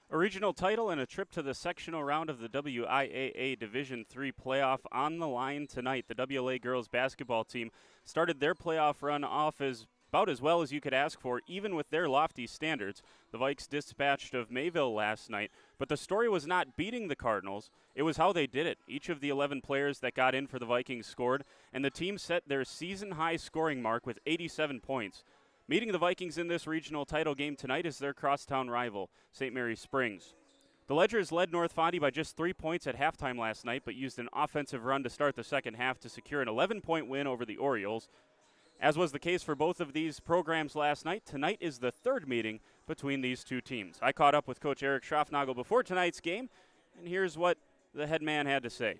A regional title and a trip to the sectional round of the WIAA Division III playoff on the line tonight. The WLA girls basketball team started their playoff run off as about as well as you could ask for, even with their lofty standards. The Vikes dispatched of Mayville last night, but the story was not beating the Cardinals. It was how they did it. Each of the 11 players that got in for the Vikings scored, and the team set their season-high scoring mark with 87 points. Meeting the Vikings in this regional title game tonight is their crosstown rival, St. Mary's Springs. The Ledgers led North Fondy by just 3 points at halftime last night, but used an offensive run to start the second half to secure an 11-point win over the Orioles. As was the case for both of these programs last night, tonight is the third meeting between these two teams. I caught up with Coach Eric Schroffnagel before tonight's game, and here's what the head man had to say.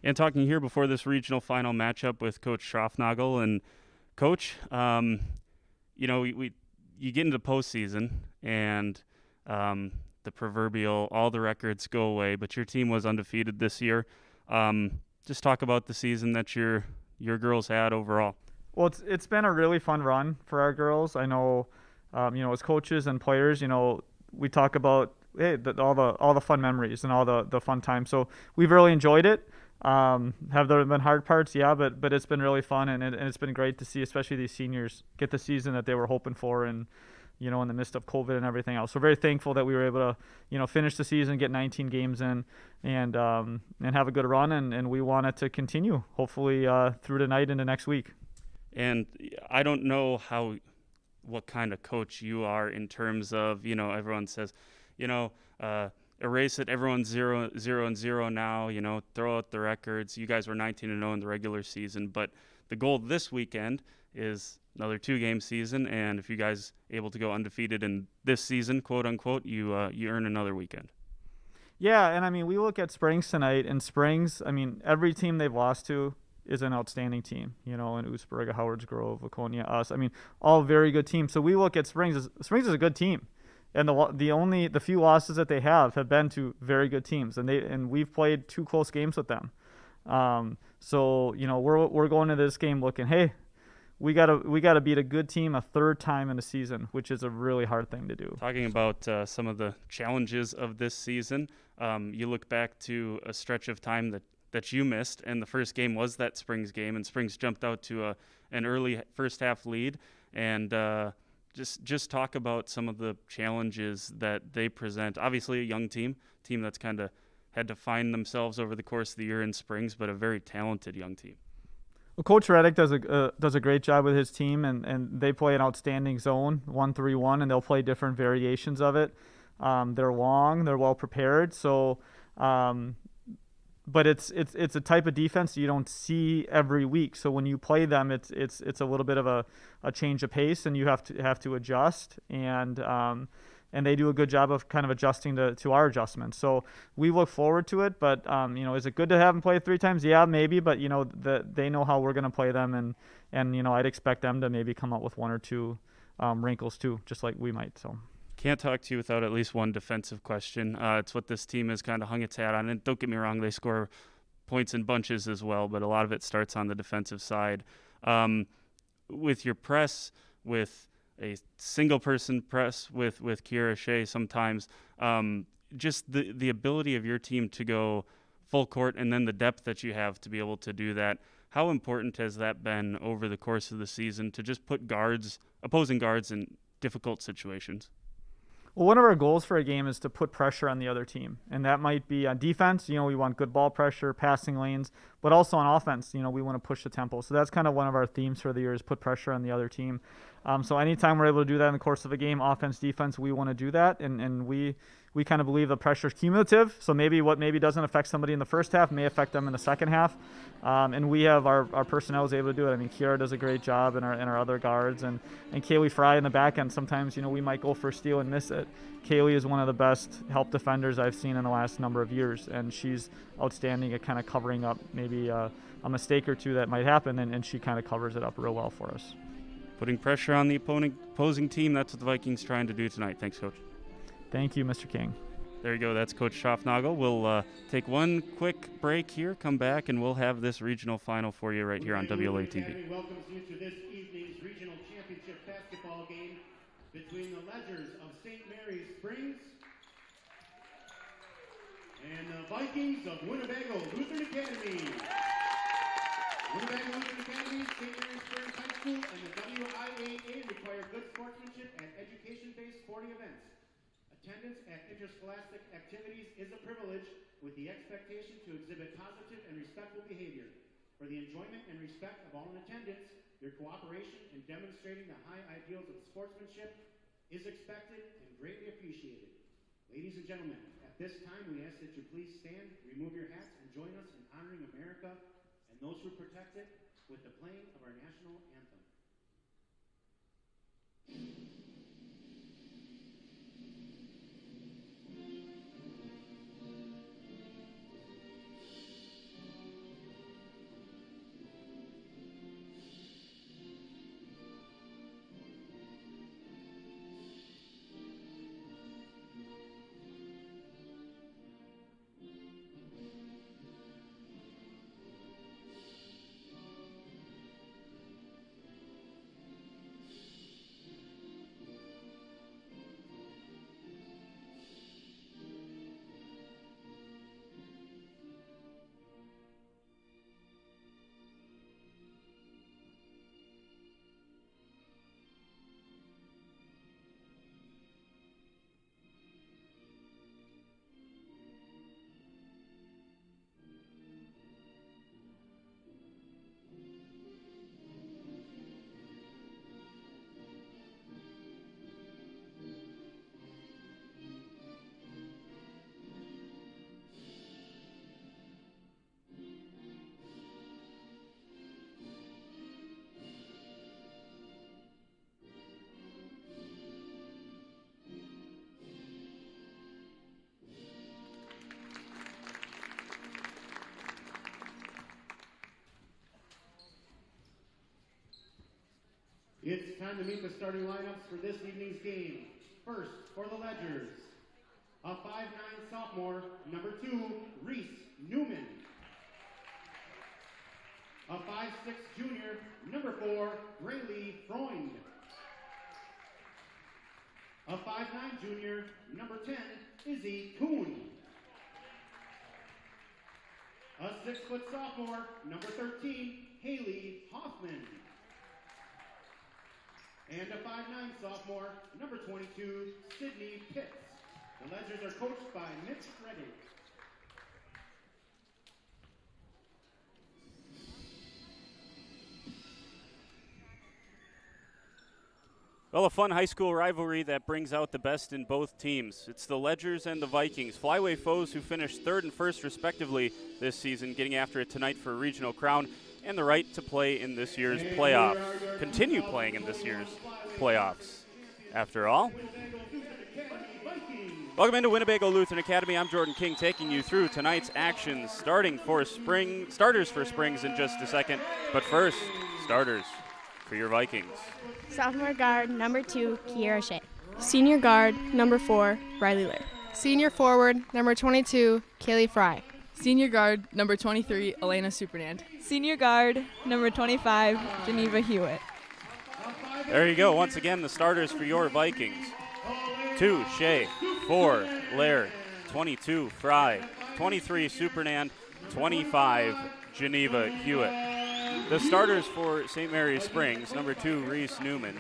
And talking here before this regional final matchup with Coach Schroffnagel. And Coach, you know, you get into postseason, and the proverbial all the records go away, but your team was undefeated this year. Just talk about the season that your girls had overall. Well, it's been a really fun run for our girls. I know, as coaches and players, we talk about all the fun memories and all the fun times. So we've really enjoyed it. Have there been hard parts? Yeah, but it's been really fun, and it's been great to see, especially these seniors, get the season that they were hoping for, and in the midst of COVID and everything else. So very thankful that we were able to, finish the season, get 19 games in, and have a good run, and we want it to continue, hopefully through tonight into next week. And I don't know what kind of coach you are in terms of, everyone says, erase it. Everyone's 0-0 now. Throw out the records. You guys were 19-0 in the regular season, but the goal this weekend is another 2-game season. And if you guys able to go undefeated in this season, quote unquote, you earn another weekend. Yeah, and we look at Springs tonight, and Springs, every team they've lost to is an outstanding team. In Oostburg, Howards Grove, Laconia, us. All very good teams. So we look at Springs. Springs is a good team. And the few losses that they have been to very good teams, and we've played 2 close games with them. So we're going to this game looking, hey, we gotta beat a good team a third time in a season, which is a really hard thing to do. Talking about some of the challenges of this season, you look back to a stretch of time that you missed, and the first game was that Springs game, and Springs jumped out to an early first half lead, and just talk about some of the challenges that they present. Obviously, a young team that's kind of had to find themselves over the course of the year in Springs, but a very talented young team. Well, Coach Reddick does a great job with his team, and they play an outstanding zone 1-3-1, and they'll play different variations of it. They're long, they're well prepared, so. But it's a type of defense you don't see every week. So when you play them, it's a little bit of a change of pace, and you have to adjust, and they do a good job of kind of adjusting to our adjustments. So we look forward to it. But is it good to have them play 3 times? Yeah, maybe. But they know how we're going to play them, and I'd expect them to maybe come out with 1 or 2 wrinkles too, just like we might. So. Can't talk to you without at least one defensive question. It's what this team has kind of hung its hat on. And don't get me wrong, they score points in bunches as well, but a lot of it starts on the defensive side. With your press, with a single-person press with Kiera Shea sometimes, just the ability of your team to go full court, and then the depth that you have to be able to do that. How important has that been over the course of the season to just put opposing guards in difficult situations? Well, one of our goals for a game is to put pressure on the other team, and that might be on defense. We want good ball pressure, passing lanes, but also on offense, we want to push the tempo. So that's kind of one of our themes for the year, is put pressure on the other team. So anytime we're able to do that in the course of a game, offense, defense, we want to do that, and we kind of believe the pressure is cumulative. So maybe what doesn't affect somebody in the first half may affect them in the second half. And we have our personnel is able to do it. Kiara does a great job, and our other guards, and Kaylee Fry in the back end. Sometimes we might go for a steal and miss it. Kaylee is one of the best help defenders I've seen in the last number of years, and she's outstanding at kind of covering up maybe a mistake or two that might happen, and she kind of covers it up real well for us. Putting pressure on the opposing team, that's what the Vikings trying to do tonight. Thanks, Coach. Thank you, Mr. King. There you go. That's Coach Schroffnagel. We'll take one quick break here, come back, and we'll have this regional final for you right here on WLA TV. Welcomes you to this evening's regional championship basketball game between the Ledgers of St. Mary's Springs And the Vikings of Winnebago Lutheran Academy. Winnebago Lutheran Academy, St. Mary's Springs High School, and the WIAA require good sportsmanship at education-based sporting events. Attendance at interscholastic activities is a privilege with the expectation to exhibit positive and respectful behavior. For the enjoyment and respect of all in attendance, your cooperation in demonstrating the high ideals of sportsmanship is expected and greatly appreciated. Ladies and gentlemen, at this time we ask that you please stand, remove your hats, and join us in honoring America and those who protect it with the playing of our national anthem. It's time to meet the starting lineups for this evening's game. First, for the Ledgers, a 5'9" sophomore, number 2, Reese Newman. A 5'6" junior, number 4, Braylee Freund. A 5'9" junior, number 10, Izzy Kuhn. A 6-foot sophomore, number 13, Haley Hoffman. And a 5'9" sophomore, number 22, Sydney Pitts. The Ledgers are coached by Mitch Reddick. Well, a fun high school rivalry that brings out the best in both teams. It's the Ledgers and the Vikings, flyway foes who finished 3rd and 1st respectively this season, getting after it tonight for a regional crown and the right to play in this year's playoff. Continue playing in this year's playoffs. After all, welcome into Winnebago Lutheran Academy. I'm Jordan King, taking you through tonight's action, starters for Springs in just a second. But first, starters for your Vikings. Sophomore guard, number 2, Kiera Shea. Senior guard, number 4, Riley Lair. Senior forward, number 22, Kaylee Fry. Senior guard, number 23, Elena Supernand. Senior guard, number 25, Geneva Hewitt. There you go. Once again, the starters for your Vikings. 2, Shea. 4, Laird. 22, Fry. 23, Supernand. 25, Geneva Hewitt. The starters for St. Mary's Springs, number 2, Reese Newman.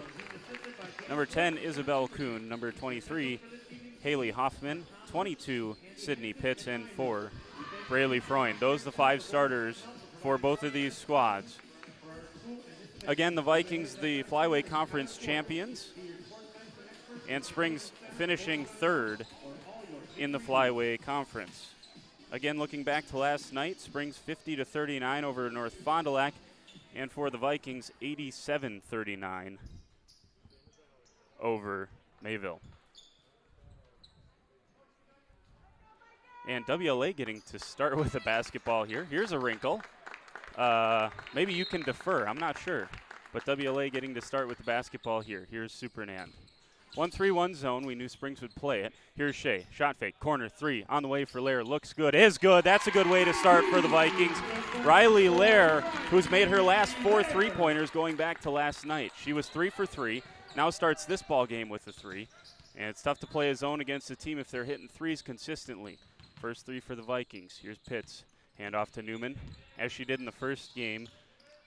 Number 10, Isabel Kuhn. Number 23, Haley Hoffman. 22, Sydney Pitts. And 4, Braylee Freund. Those are the 5 starters for both of these squads. Again, the Vikings, the Flyway Conference champions, and Springs finishing 3rd in the Flyway Conference. Again, looking back to last night, Springs 50-39 over North Fond du Lac, and for the Vikings, 87-39 over Mayville. And WLA getting to start with a basketball here. Here's a wrinkle. Maybe you can defer. I'm not sure. But WLA getting to start with the basketball here. Here's Supernand. 1-3-1 zone. We knew Springs would play it. Here's Shea. Shot fake. Corner 3. On the way for Lair. Looks good. Is good. That's a good way to start for the Vikings. Riley Lair, who's made her last 4 3-pointers going back to last night. She was 3 for 3. Now starts this ball game with a 3. And it's tough to play a zone against a team if they're hitting threes consistently. First three for the Vikings. Here's Pitts. Hand off to Newman, as she did in the first game,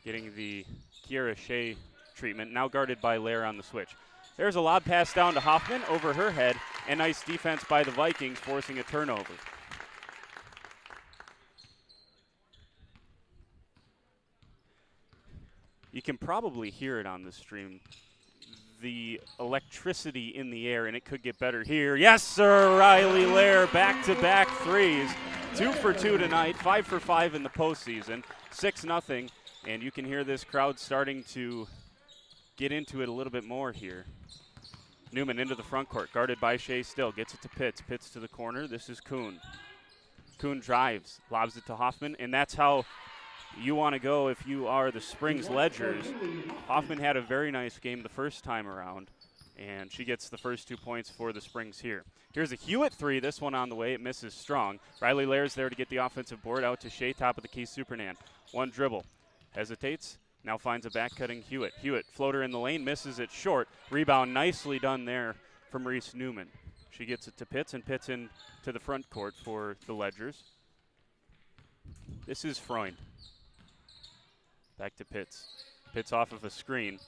getting the Kiera Shea treatment. Now guarded by Lair on the switch. There's a lob pass down to Hoffman over her head, and nice defense by the Vikings, forcing a turnover. You can probably hear it on the stream. The electricity in the air, and it could get better here. Yes, sir, Riley Lair, back-to-back threes. 2 for 2 tonight, 5 for 5 in the postseason, 6-0, and you can hear this crowd starting to get into it a little bit more here. Newman into the front court, guarded by Shea still, gets it to Pitts. Pitts to the corner, this is Kuhn. Kuhn drives, lobs it to Hoffman, and that's how you want to go if you are the Springs Ledgers. Hoffman had a very nice game the first time around, and she gets the first 2 points for the Springs here. Here's a Hewitt three, this one on the way, it misses strong. Riley Lair's there to get the offensive board out to Shea, top of the key, Supernan. One dribble, hesitates, now finds a back-cutting Hewitt. Hewitt, floater in the lane, misses it short. Rebound nicely done there from Reese Newman. She gets it to Pitts, and Pitts in to the front court for the Ledgers. This is Freund. Back to Pitts. Pitts off of a screen,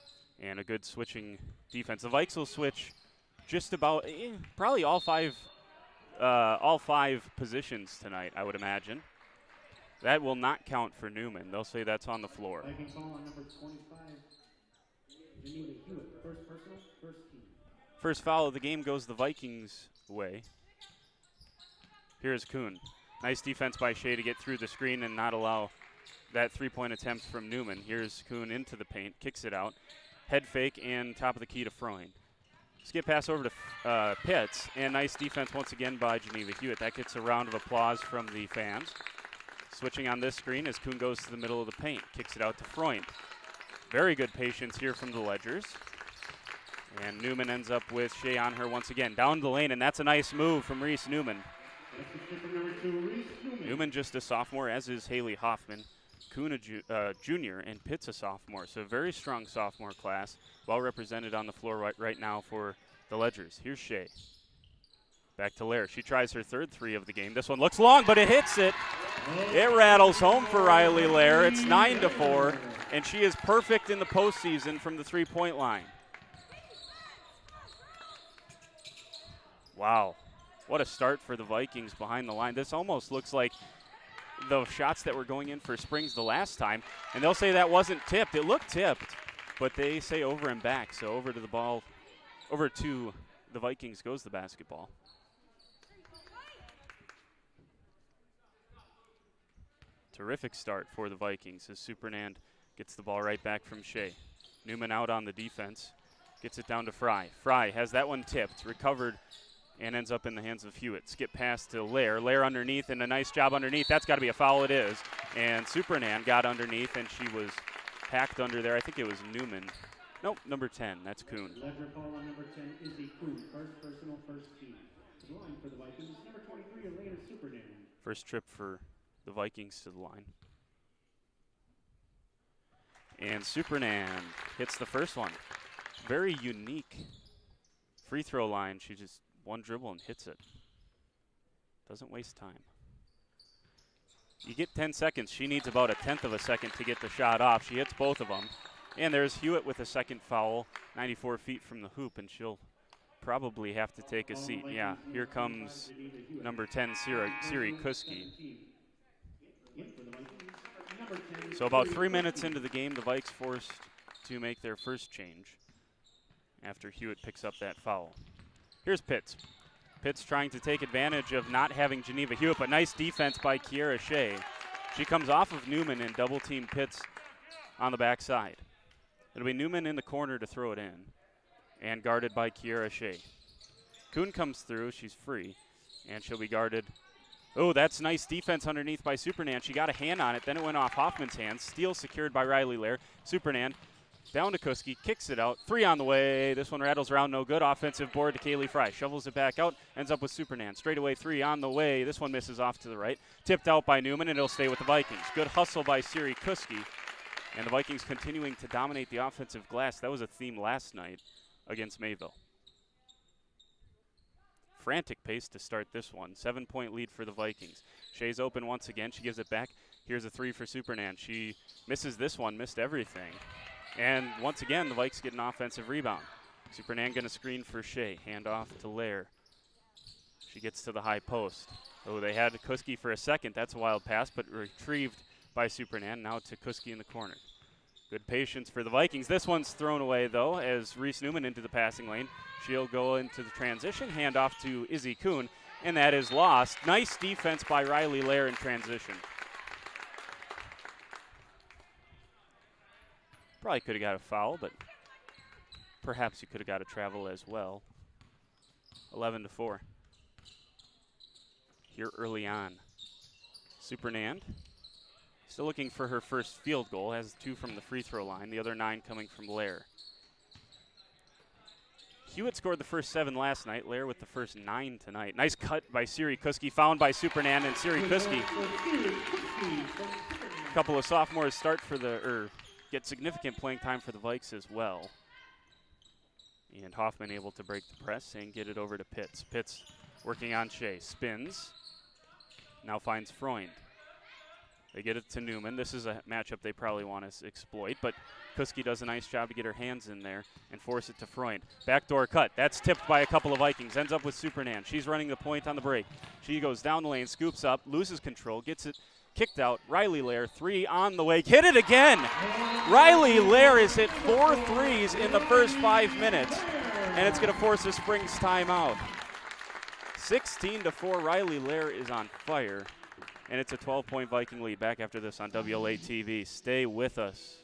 and a good switching defense. The Vikes will switch just about, probably all five positions tonight, I would imagine. That will not count for Newman. They'll say that's on the floor. Viking foul on number 25, Geneva Hewitt. First personal, first team. First foul of the game goes the Vikings' way. Here's Kuhn. Nice defense by Shea to get through the screen and not allow that three-point attempt from Newman. Here's Kuhn into the paint, kicks it out. Head fake and top of the key to Freund. Skip pass over to Pitts, and nice defense once again by Geneva Hewitt. That gets a round of applause from the fans. Switching on this screen as Kuhn goes to the middle of the paint, kicks it out to Freund. Very good patience here from the Ledgers. And Newman ends up with Shea on her once again. Down the lane, and that's a nice move from Reese Newman. Newman just a sophomore, as is Haley Hoffman. Kuhn a junior, and Pitts a sophomore. So a very strong sophomore class, well represented on the floor right now for the Ledgers. Here's Shea. Back to Lair. She tries her third three of the game. This one looks long, but it hits it. It rattles home for Riley Lair. It's 9-4, and she is perfect in the postseason from the three-point line. Wow. What a start for the Vikings behind the line. This almost looks like the shots that were going in for Springs the last time, and they'll say that wasn't tipped. It looked tipped, but they say over and back. So over to the ball, over to the Vikings goes the basketball. Terrific start for the Vikings as Supernand gets the ball right back from Shea. Newman out on the defense, gets it down to Fry. Fry has that one tipped, recovered, and ends up in the hands of Hewitt. Skip pass to Lair. Lair underneath, and a nice job underneath. That's got to be a foul. It is. And Supernan got underneath, and she was packed under there. I think it was Newman. Nope, number 10. That's Kuhn. Ledger foul on number 10 is the Kuhn. First personal, first team. Line for the Vikings, number 23, Elena Supernan. First trip for the Vikings to the line. And Supernan hits the first one. Very unique free throw line. She just one dribble and hits it. Doesn't waste time. You get 10 seconds. She needs about a tenth of a second to get the shot off. She hits both of them. And there's Hewitt with a second foul, 94 feet from the hoop, and she'll probably have to take a seat. Yeah, here comes number 10, Siri Kuski. So about 3 minutes into the game, the Vikes forced to make their first change after Hewitt picks up that foul. Here's Pitts. Pitts trying to take advantage of not having Geneva Hewitt, but nice defense by Kiera Shea. She comes off of Newman and double-team Pitts on the backside. It'll be Newman in the corner to throw it in, and guarded by Kiera Shea. Kuhn comes through. She's free, and she'll be guarded. Oh, that's nice defense underneath by Supernan. She got a hand on it, then it went off Hoffman's hands. Steal secured by Riley Lair. Supernan down to Kuski, kicks it out. Three on the way. This one rattles around, no good. Offensive board to Kaylee Fry. Shovels it back out, ends up with Supernan. Straight away three on the way. This one misses off to the right. Tipped out by Newman, and it'll stay with the Vikings. Good hustle by Siri Kuski. And the Vikings continuing to dominate the offensive glass. That was a theme last night against Mayville. frantic pace to start this one. 7-point lead for the Vikings. Shea's open once again. She gives it back. Here's a three for Supernan. She misses this one, missed everything. And once again, the Vikes get an offensive rebound. Supernan going to screen for Shea. Hand off to Lair. She gets to the high post. Oh, they had Kuski for a second. That's a wild pass, but retrieved by Supernan. Now to Kuski in the corner. Good patience for the Vikings. This one's thrown away, though, as Reese Newman into the passing lane. She'll go into the transition, hand off to Izzy Kuhn, and that is lost. Nice defense by Riley Lair in transition. Probably could have got a foul, but perhaps you could have got a travel as well. 11-4. Here early on. Supernan still looking for her first field goal, has 2 from the free throw line, the other 9 coming from Lair. Hewitt scored the first 7 last night, Lair with the first 9 tonight. Nice cut by Siri Kuski, found by Supernan, and Siri Kuski. A couple of sophomores start for get significant playing time for the Vikes as well. And Hoffman able to break the press and get it over to Pitts. Pitts working on Shea, spins, now finds Freund. They get it to Newman. This is a matchup they probably want to exploit, but Kuski does a nice job to get her hands in there and force it to Freund. Backdoor cut. That's tipped by a couple of Vikings. Ends up with Supernan. She's running the point on the break. She goes down the lane, scoops up, loses control, gets it kicked out. Riley Lair, 3 on the way. Hit it again! Riley Lair has hit 4 threes in the first 5 minutes, and it's going to force a Springs timeout. 16-4, Riley Lair is on fire. And it's a 12-point Viking lead. Back after this on WLA TV. Stay with us.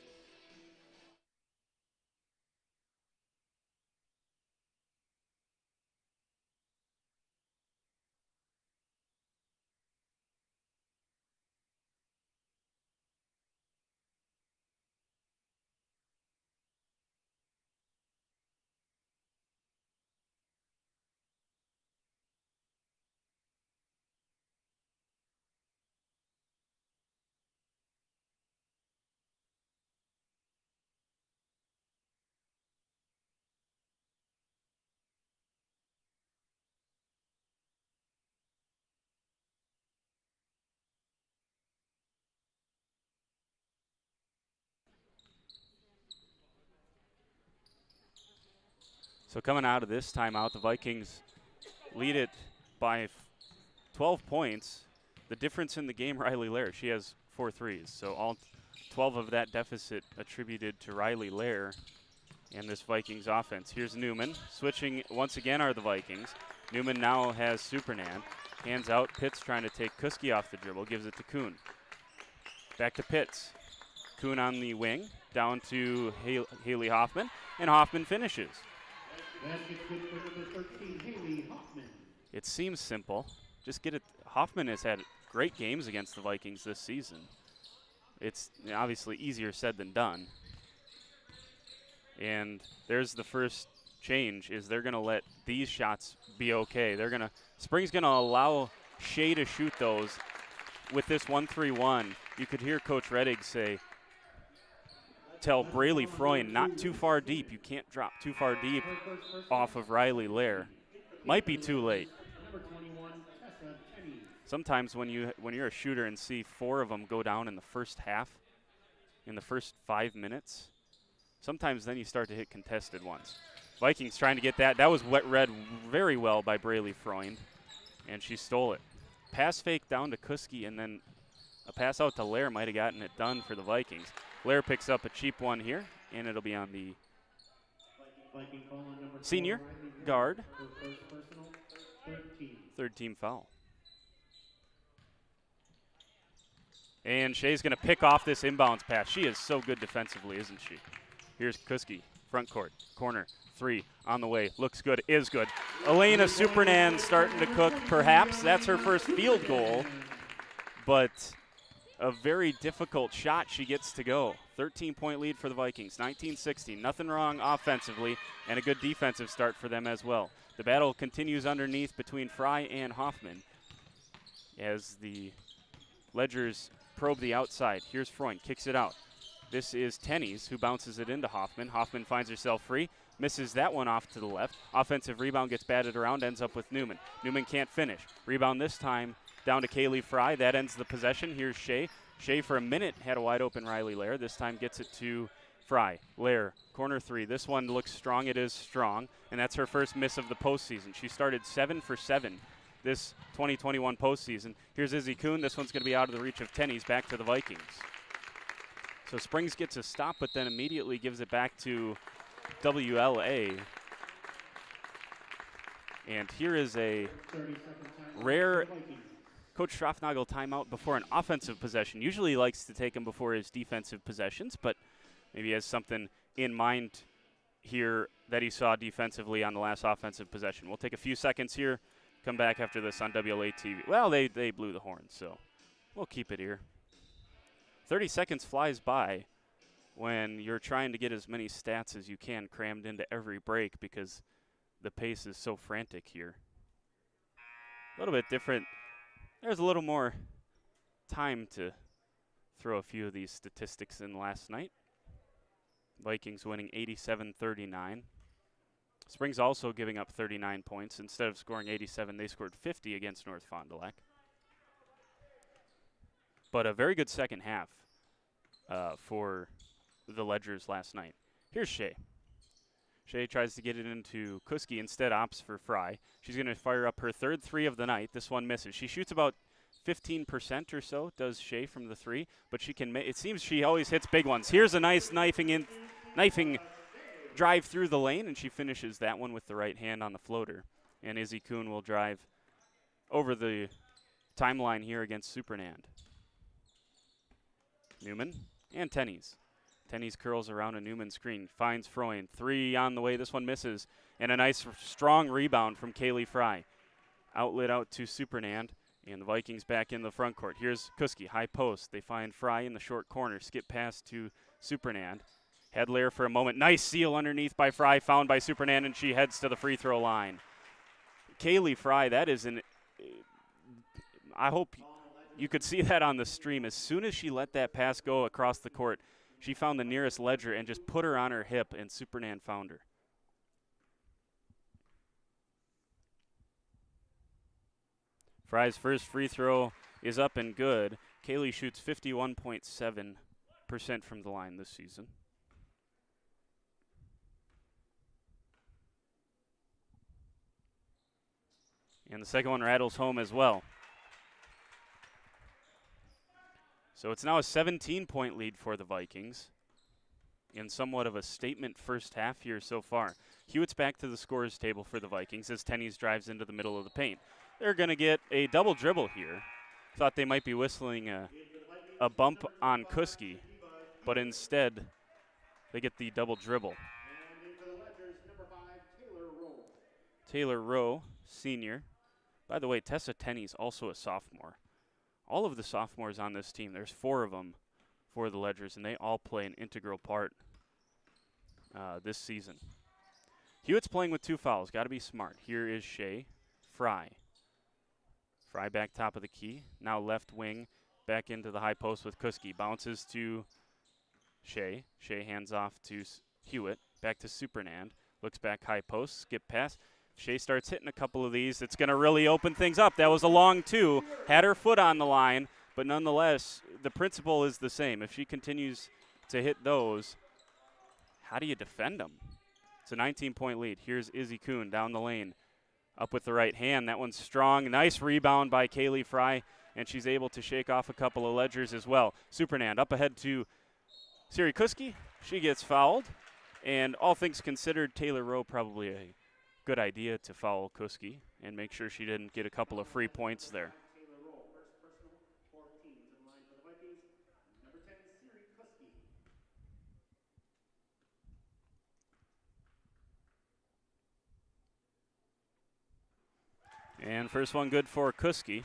So coming out of this timeout, the Vikings lead it by 12 points. The difference in the game, Riley Lair, she has 4 threes. So all 12 of that deficit attributed to Riley Lair and this Vikings offense. Here's Newman. Switching once again are the Vikings. Newman now has Supernan. Hands out. Pitts trying to take Kuski off the dribble. Gives it to Kuhn. Back to Pitts. Kuhn on the wing. Down to Haley Hoffman. And Hoffman finishes. It seems simple. Just get it. Hoffman has had great games against the Vikings this season. It's obviously easier said than done. And there's the first change, is they're going to let these shots be okay. Spring's going to allow Shea to shoot those with this 1-3-1. You could hear Coach Reddig tell Braley Freund, not too far deep. You can't drop too far deep off of Riley Lair. Might be too late. Sometimes when you're a shooter and see 4 of them go down in the first half, in the first 5 minutes, sometimes then you start to hit contested ones. Vikings trying to get that. That was read very well by Braley Freund, and she stole it. Pass fake down to Kuski, and then a pass out to Lair might have gotten it done for the Vikings. Lair picks up a cheap one here, and it'll be on the senior guard. Third team foul. And Shea's going to pick off this inbounds pass. She is so good defensively, isn't she? Here's Kuski, front court, corner, 3 on the way. Looks good, is good. Elena Supernan starting to cook, perhaps. That's her first field goal, but a very difficult shot she gets to go. 13-point lead for the Vikings, 19-16. Nothing wrong offensively, and a good defensive start for them as well. The battle continues underneath between Fry and Hoffman as the Ledgers probe the outside. Here's Freund, kicks it out. This is Tenney's who bounces it into Hoffman. Hoffman finds herself free. misses that one off to the left. Offensive rebound gets batted around, ends up with Newman. Newman can't finish. Rebound this time down to Kaylee Fry. That ends the possession. Here's Shea. Shea for a minute had a wide open Riley Lair. This time gets it to Fry. Lair, corner three. This one looks strong. It is strong, and that's her first miss of the postseason. She started 7 for 7 this 2021 postseason. Here's Izzy Kuhn. This one's going to be out of the reach of Tenney's. Back to the Vikings. So Springs gets a stop, but then immediately gives it back to WLA. And here is a rare Coach Strafnagel timeout before an offensive possession. Usually he likes to take them before his defensive possessions, but maybe he has something in mind here that he saw defensively on the last offensive possession. We'll take a few seconds here, come back after this on WLA TV. Well, they blew the horn, so we'll keep it here. 30 seconds flies by when you're trying to get as many stats as you can crammed into every break because the pace is so frantic here. A little bit different. There's a little more time to throw a few of these statistics in last night. Vikings winning 87-39. Springs also giving up 39 points. Instead of scoring 87, they scored 50 against North Fond du Lac. But a very good second half for the Ledgers last night. Here's Shea. Shea tries to get it into Kuski, instead opts for Fry. She's going to fire up her third three of the night. This one misses. She shoots about 15% or so, does Shea, from the three, but she can. It seems she always hits big ones. Here's a nice knifing drive through the lane, and she finishes that one with the right hand on the floater. And Izzy Kuhn will drive over the timeline here against Supernand. Newman and Tenney's. Tenney's curls around a Newman screen, finds Freund. Three on the way, this one misses. And a nice strong rebound from Kaylee Fry. Outlet out to Supernand, and the Vikings back in the front court. Here's Kuski, high post. They find Fry in the short corner, skip pass to Supernand. Head layer for a moment, nice seal underneath by Fry, found by Supernand, and she heads to the free throw line. Kaylee Fry, that is I hope you could see that on the stream. As soon as she let that pass go across the court, she found the nearest ledger and just put her on her hip, and Supernand found her. Fry's first free throw is up and good. Kaylee shoots 51.7% from the line this season. And the second one rattles home as well. So it's now a 17-point lead for the Vikings in somewhat of a statement first half here so far. Hewitt's back to the scorers table for the Vikings as Tenney's drives into the middle of the paint. They're going to get a double dribble here. Thought they might be whistling a bump on Kuski, but instead they get the double dribble. Taylor Rowe, senior. By the way, Tessa Tenney's also a sophomore. All of the sophomores on this team, there's 4 of them for the Ledgers, and they all play an integral part this season. Hewitt's playing with 2 fouls. Got to be smart. Here is Shea. Fry. Fry back top of the key. Now left wing, back into the high post with Kuski. Bounces to Shea. Shea hands off to Hewitt. Back to Supernand. Looks back high post. Skip pass. Shea starts hitting a couple of these. It's going to really open things up. That was a long 2. Had her foot on the line, but nonetheless, the principle is the same. If she continues to hit those, how do you defend them? It's a 19-point lead. Here's Izzy Kuhn down the lane. Up with the right hand. That one's strong. Nice rebound by Kaylee Fry, and she's able to shake off a couple of Ledgers as well. Supernand up ahead to Siri Kuski. She gets fouled, and all things considered, Taylor Rowe probably a good idea to foul Kuski and make sure she didn't get a couple of free points there. And first one good for Kuski.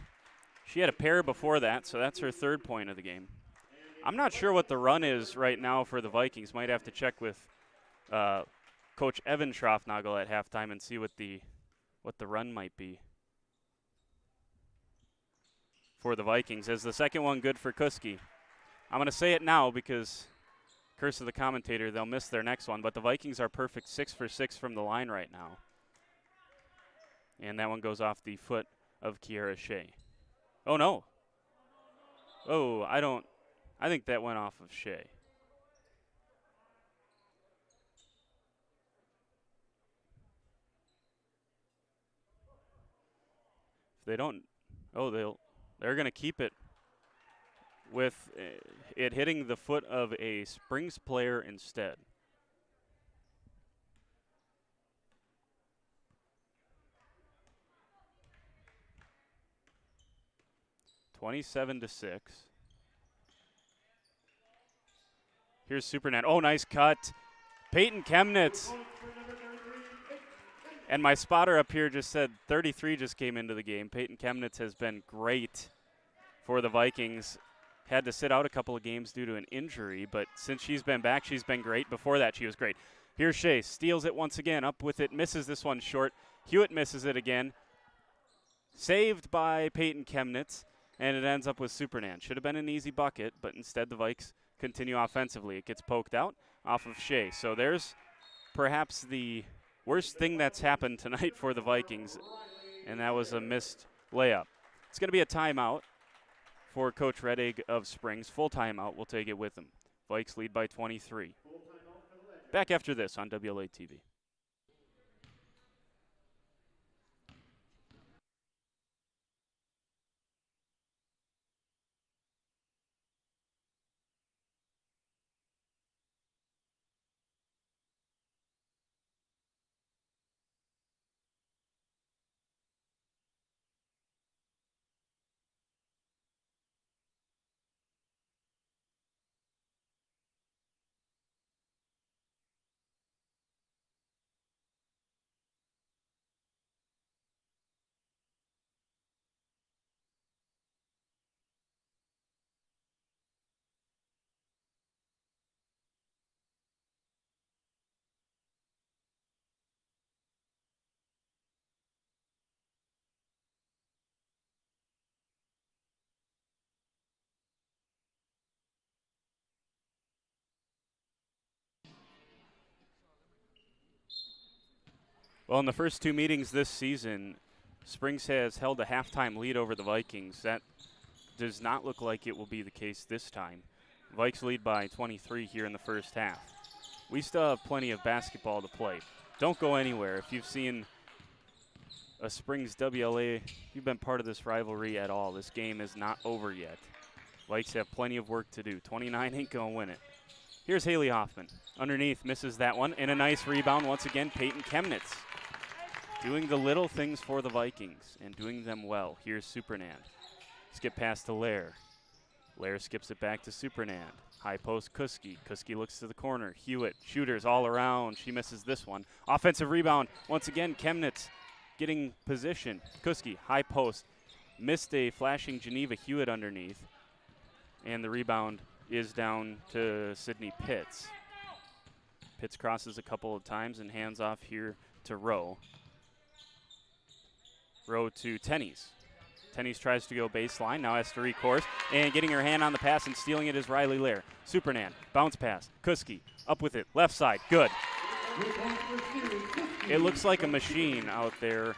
She had a pair before that, so that's her 3rd point of the game. I'm not sure what the run is right now for the Vikings. Might have to check with Coach Evan Strafnagel at halftime and see what the run might be for the Vikings. As the second one good for Kuski. I'm going to say it now because curse of the commentator, they'll miss their next one, but the Vikings are perfect 6 for 6 from the line right now. And that one goes off the foot of Kiera Shea. Oh, no. Oh, I think that went off of Shea. If they don't, they're going to keep it with it hitting the foot of a Springs player instead. (27-6). Here's Supernet. Oh, nice cut. Peyton Chemnitz. And my spotter up here just said 33 just came into the game. Peyton Chemnitz has been great for the Vikings. Had to sit out a couple of games due to an injury, but since she's been back, she's been great. Before that, she was great. Here's Shea. Steals it once again. Up with it. Misses this one short. Hewitt misses it again. Saved by Peyton Chemnitz, and it ends up with Supernan. Should have been an easy bucket, but instead the Vikes continue offensively. It gets poked out off of Shea. So there's perhaps the worst thing that's happened tonight for the Vikings, and that was a missed layup. It's going to be a timeout for Coach Reddig of Springs. Full timeout. We'll take it with him. Vikes lead by 23. Back after this on WLA TV. Well, in the first two meetings this season, Springs has held a halftime lead over the Vikings. That does not look like it will be the case this time. Vikes lead by 23 here in the first half. We still have plenty of basketball to play. Don't go anywhere. If you've seen a Springs WLA, if you've been part of this rivalry at all, this game is not over yet. Vikes have plenty of work to do. 29 ain't going to win it. Here's Haley Hoffman. Underneath, misses that one. And a nice rebound once again, Peyton Chemnitz. Doing the little things for the Vikings and doing them well. Here's Supernand. Skip pass to Lair. Lair skips it back to Supernand. High post Kuski. Kuski looks to the corner. Hewitt, shooters all around. She misses this one. Offensive rebound. Once again, Chemnitz getting position. Kuski, high post. Missed a flashing Geneva Hewitt underneath. And the rebound is down to Sydney Pitts. Pitts crosses a couple of times and hands off here to Rowe. Rowe to Tenney's. Tenney's tries to go baseline, now has to recourse, and getting her hand on the pass and stealing it is Riley Lair. Supernan, bounce pass, Kuski, up with it, left side, good. It looks like a machine out there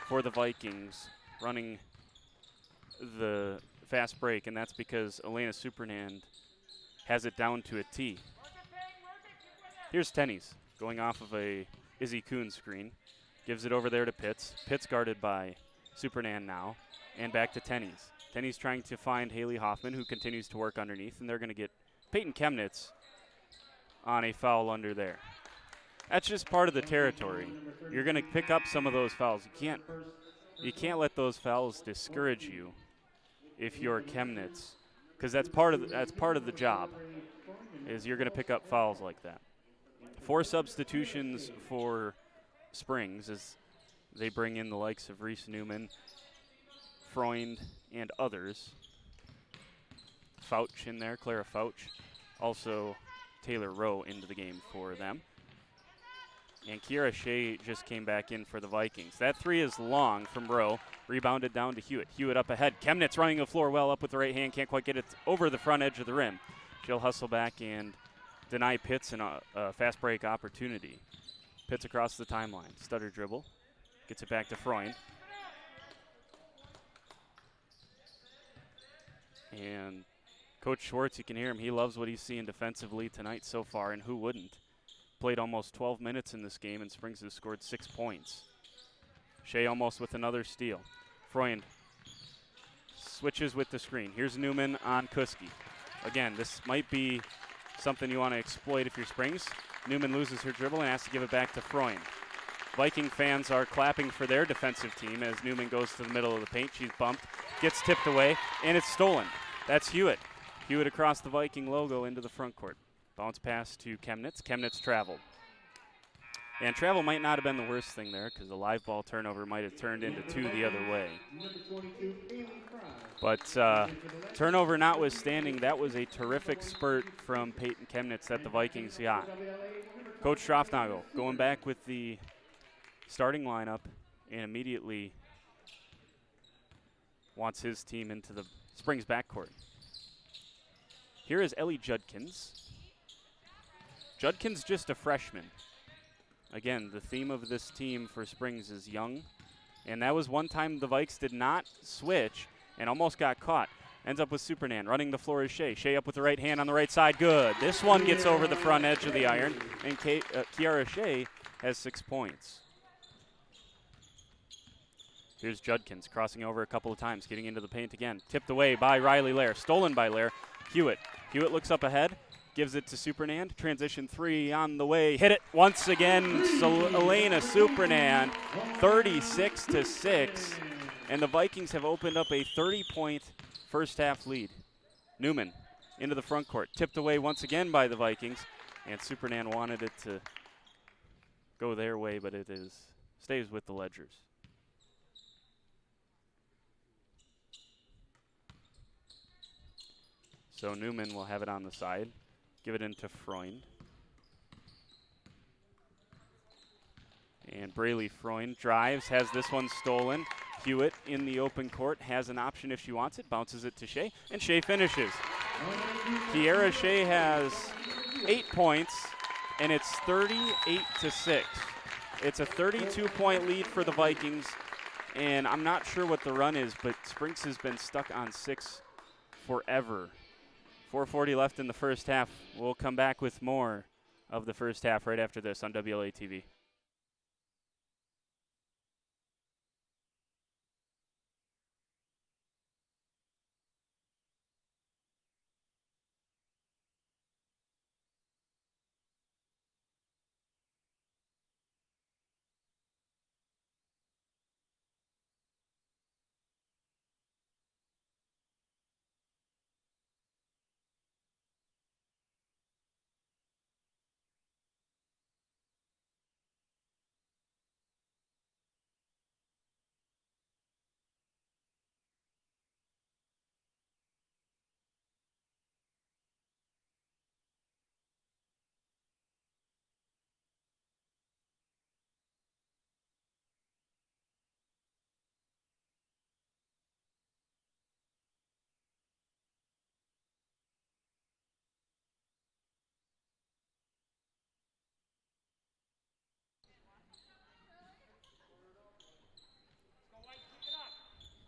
for the Vikings running the fast break, and that's because Elena Supernand has it down to a T. Here's Tenney's going off of a Izzy Kuhn screen. Gives it over there to Pitts. Pitts guarded by Supernan now. And back to Tenney's. Tenney's trying to find Haley Hoffman, who continues to work underneath, and they're going to get Peyton Chemnitz on a foul under there. That's just part of the territory. You're going to pick up some of those fouls. You can't let those fouls discourage you if you're Chemnitz, because that's part of the job. Is you're going to pick up fouls like that. 4 substitutions for Springs as they bring in the likes of Reese Newman, Freund, and others. Fouch in there, Clara Fouch. Also Taylor Rowe into the game for them. And Kiera Shea just came back in for the Vikings. That three is long from Rowe. Rebounded down to Hewitt. Hewitt up ahead. Chemnitz running the floor well up with the right hand. Can't quite get it over the front edge of the rim. She'll hustle back and deny Pitts a fast break opportunity. Pitts across the timeline. Stutter dribble. Gets it back to Freund. And Coach Schwartz, you can hear him. He loves what he's seeing defensively tonight so far, and who wouldn't? Played almost 12 minutes in this game, and Springs has scored 6 points. Shea almost with another steal. Freund switches with the screen. Here's Newman on Kuski. Again, this might be something you want to exploit if you're Springs. Newman loses her dribble and has to give it back to Freund. Viking fans are clapping for their defensive team as Newman goes to the middle of the paint. She's bumped, gets tipped away, and it's stolen. That's Hewitt. Hewitt across the Viking logo into the front court. Bounce pass to Chemnitz. Chemnitz traveled. And travel might not have been the worst thing there because the live ball turnover might have turned into 2 the other way. But turnover notwithstanding, that was a terrific spurt from Peyton Chemnitz that the Vikings got. Coach Schroffnagel going back with the starting lineup and immediately wants his team into the Springs backcourt. Here is Ellie Judkins. Judkins just a freshman. Again, the theme of this team for Springs is young. And that was one time the Vikes did not switch and almost got caught. Ends up with Supernan. Running the floor is Shea. Shea up with the right hand on the right side. Good. This one gets over the front edge of the iron. And Kiara Shea has 6 points. Here's Judkins crossing over a couple of times. Getting into the paint again. Tipped away by Riley Lair. Stolen by Lair. Hewitt. Hewitt looks up ahead. Gives it to Supernand. Transition 3 on the way. Hit it once again. Elena Supernand, 36-6. And the Vikings have opened up a 30-point first half lead. Newman into the front court. Tipped away once again by the Vikings. And Supernand wanted it to go their way, but it stays with the Ledgers. So Newman will have it on the side. Give it into Freund. And Braylee Freund drives, has this one stolen. Hewitt in the open court, has an option if she wants it, bounces it to Shea, and Shea finishes. Kiara Shea has 8 points, and it's 38-6. It's a 32-point lead for the Vikings, and I'm not sure what the run is, but Springs has been stuck on 6 forever. 4:40 left in the first half. We'll come back with more of the first half right after this on WLA TV.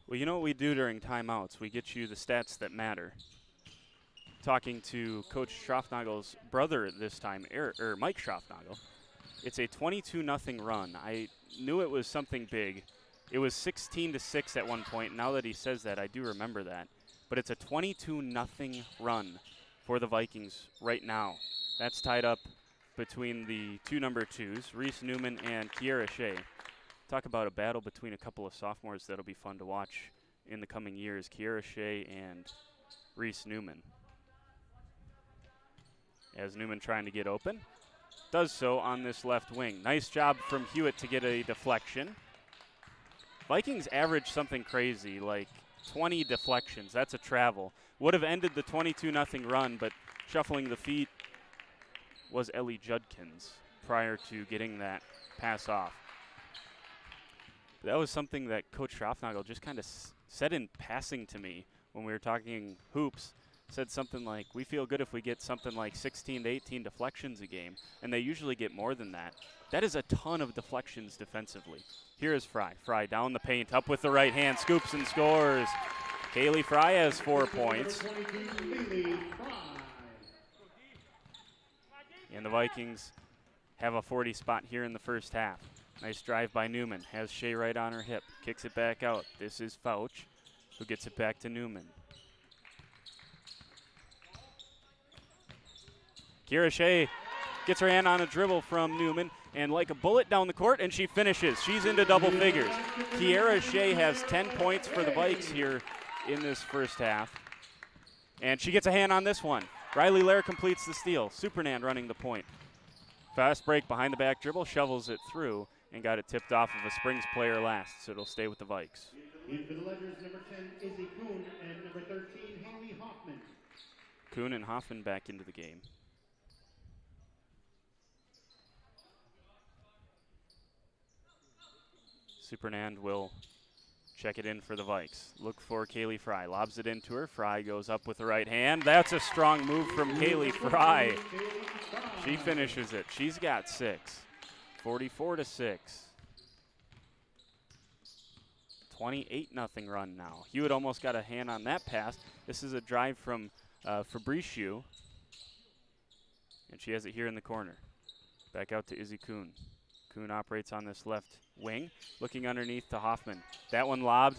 Well, you know what we do during timeouts? We get you the stats that matter. Talking to Coach Schroffnagel's brother this time, Mike Schroffnagel. It's a 22-0 run. I knew it was something big. It was 16-6 at one point. Now that he says that, I do remember that. But it's a 22-0 run for the Vikings right now. That's tied up between the 2 number 2s, Reese Newman and Kiara Shea. Talk about a battle between a couple of sophomores that'll be fun to watch in the coming years, Kiara Shea and Reese Newman. As Newman trying to get open, does so on this left wing. Nice job from Hewitt to get a deflection. Vikings average something crazy, like 20 deflections. That's a travel. Would have ended the 22-0 run, but shuffling the feet was Ellie Judkins prior to getting that pass off. That was something that Coach Schroffnagel just kind of said in passing to me when we were talking hoops. said something like, we feel good if we get something like 16 to 18 deflections a game, and they usually get more than that. That is a ton of deflections defensively. Here is Fry. Fry down the paint, up with the right hand, scoops and scores. Kaylee Fry has 4 points. And the Vikings have a 40 spot here in the first half. Nice drive by Newman. Has Shea right on her hip. Kicks it back out. This is Fouch, who gets it back to Newman. Kira Shea gets her hand on a dribble from Newman, and like a bullet down the court, and she finishes. She's into double figures. Kiera Shea has 10 points for the Vikes here in this first half. And she gets a hand on this one. Riley Lair completes the steal. Supernand running the point. Fast break behind the back dribble, shovels it through, and got it tipped off of a Springs player last, so it'll stay with the Vikes. In for the Ledgers, number 10, Izzy Kuhn, and number 13, Haley Hoffman. Kuhn and Hoffman back into the game. Supernand will check it in for the Vikes. Look for Kaylee Fry. Lobs it into her. Fry goes up with the right hand. That's a strong move from Kaylee Fry. She finishes it. She's got 6. 44-6. 28-0 run now. Hewitt almost got a hand on that pass. This is a drive from Fabriciu. And she has it here in the corner. Back out to Izzy Kuhn. Kuhn operates on this left wing, looking underneath to Hoffman. That one lobbed.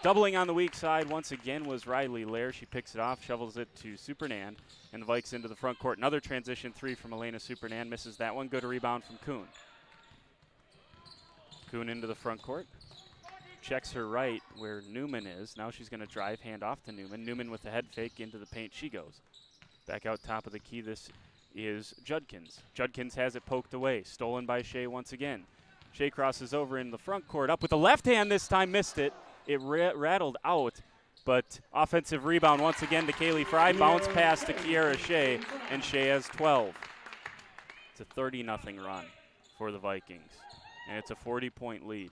Doubling on the weak side once again was Riley Lair. She picks it off, shovels it to Supernand, and the Vikes into the front court. Another transition 3 from Elena Supernand. Misses that one. Good rebound from Kuhn. Kuhn into the front court. Checks her right where Newman is. Now she's going to drive, hand off to Newman. Newman with the head fake into the paint. She goes. Back out top of the key. This is Judkins. Judkins has it poked away. Stolen by Shea once again. Shea crosses over in the front court. Up with the left hand this time. Missed it. It rattled out. But offensive rebound once again to Kaylee Fry. Bounce pass to Kiera Shea. And Shea has 12. It's a 30-0 run for the Vikings. And it's a 40-point lead.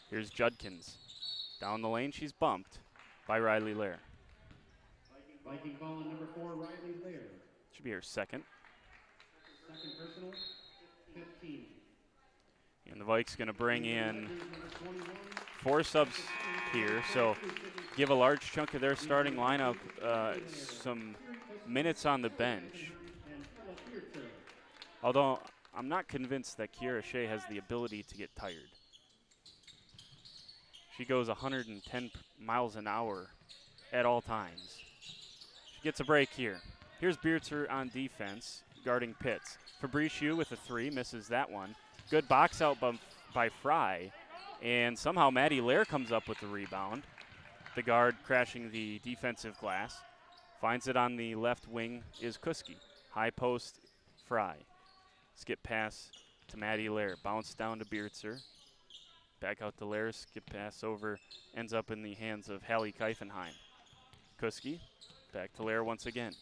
Here's Judkins. Down the lane, she's bumped by Riley Lair. Viking ball on number 4, Riley Lair. Should be her second. Second personal, 15. And the Vikes going to bring in 4 subs here, so give a large chunk of their starting lineup some minutes on the bench. Although I'm not convinced that Kiera Shea has the ability to get tired. She goes 110 miles an hour at all times. She gets a break here. Here's Beertzer on defense, guarding Pitts. Fabriciu with a 3, misses that one. Good box out by Fry, and somehow Maddie Lair comes up with the rebound. The guard crashing the defensive glass. Finds it on the left wing is Kuski. High post, Fry. Skip pass to Maddie Lair. Bounce down to Beertzer. Back out to Lair. Skip pass over. Ends up in the hands of Hallie Keifenheim. Kuski. Back to Lair once again.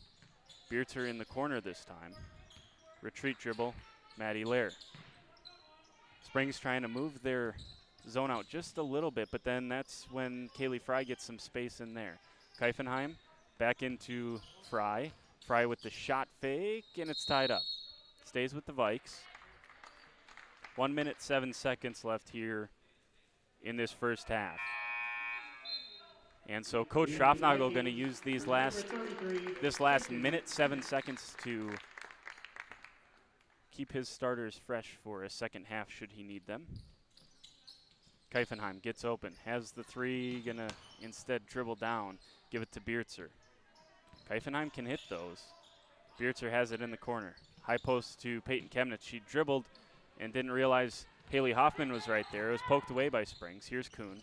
Beertzer in the corner this time. Retreat dribble. Maddie Lair. Springs trying to move their zone out just a little bit, but then that's when Kaylee Fry gets some space in there. Keifenheim back into Fry. Fry with the shot fake, and it's tied up. Stays with the Vikes. 1 minute, 7 seconds left here in this first half. And so Coach Schroffnagel going to use this last minute, 7 seconds to keep his starters fresh for a second half should he need them. Keifenheim gets open, has the 3, going to instead dribble down, give it to Beertzer. Keifenheim can hit those. Beertzer has it in the corner. High post to Peyton Chemnitz. She dribbled and didn't realize Haley Hoffman was right there. It was poked away by Springs. Here's Kuhn.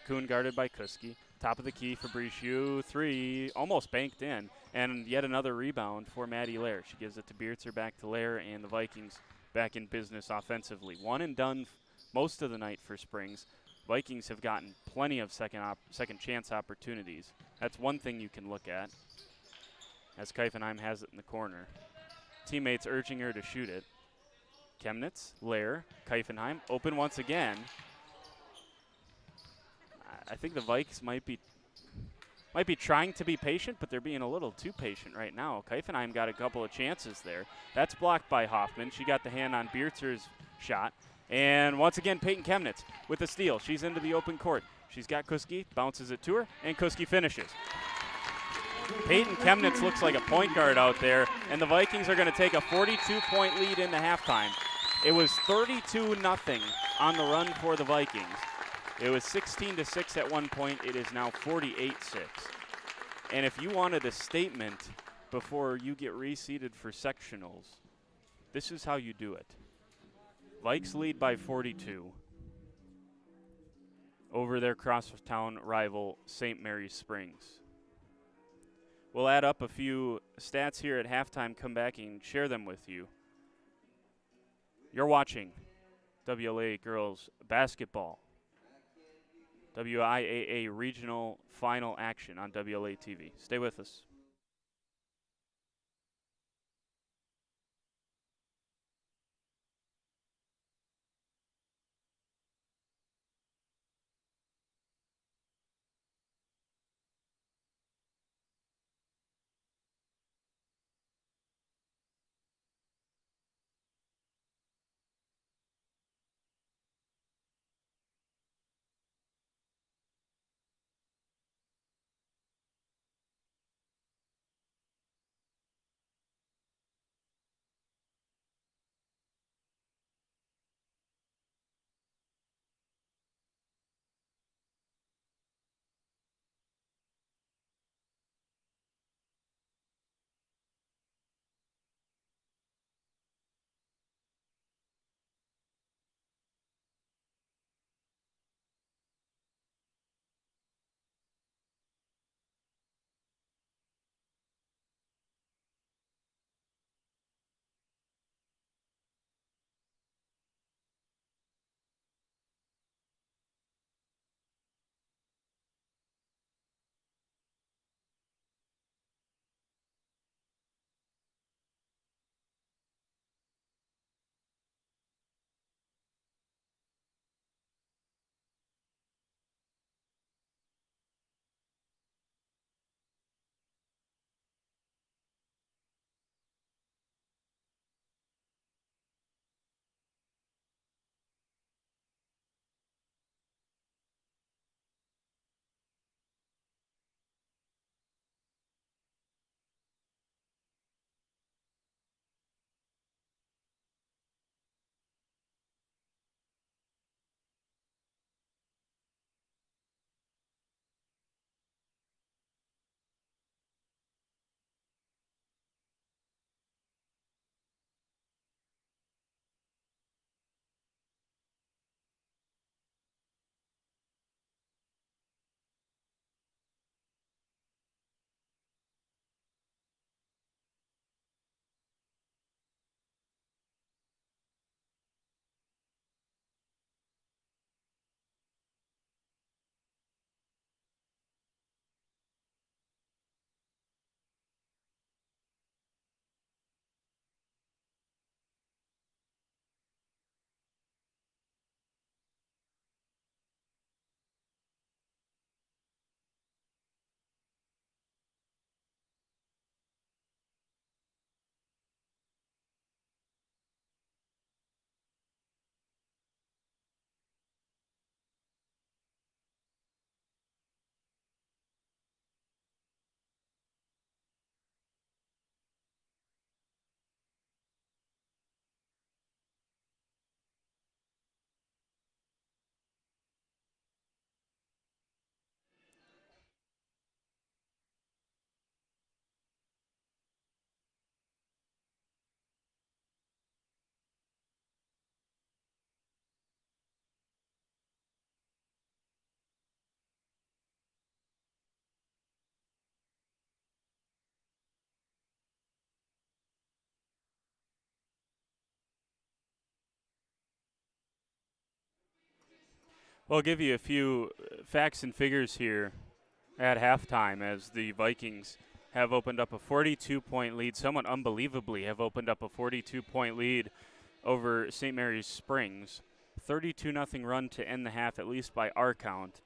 Kuhn guarded by Kuski. Top of the key, Fabriciu, 3, almost banked in. And yet another rebound for Maddie Lair. She gives it to Beertzer, back to Lair, and the Vikings back in business offensively. One and done most of the night for Springs. Vikings have gotten plenty of second chance opportunities. That's one thing you can look at, as Keifenheim has it in the corner. Teammates urging her to shoot it. Chemnitz, Lair, Keifenheim, open once again. I think the Vikes might be might be trying to be patient, but they're being a little too patient right now. Keifenheim got a couple of chances there. That's blocked by Hoffman. She got the hand on Biertzer's shot. And once again, Peyton Chemnitz with a steal. She's into the open court. She's got Kuski, bounces it to her, and Kuski finishes. Peyton Chemnitz looks like a point guard out there, and the Vikings are going to take a 42-point lead into halftime. It was 32-0 on the run for the Vikings. It was 16-6 at one point. It is now 48-6. And if you wanted a statement before you get reseeded for sectionals, this is how you do it. Vikes lead by 42 over their crosstown rival, St. Mary's Springs. We'll add up a few stats here at halftime, come back and share them with you. You're watching WLA girls basketball. WIAA regional final action on WLA TV. Stay with us. Well, I'll give you a few facts and figures here at halftime as the Vikings have opened up a 42-point lead. Somewhat unbelievably have opened up a 42-point lead over St. Mary's Springs. 32-0 run to end the half, at least by our count.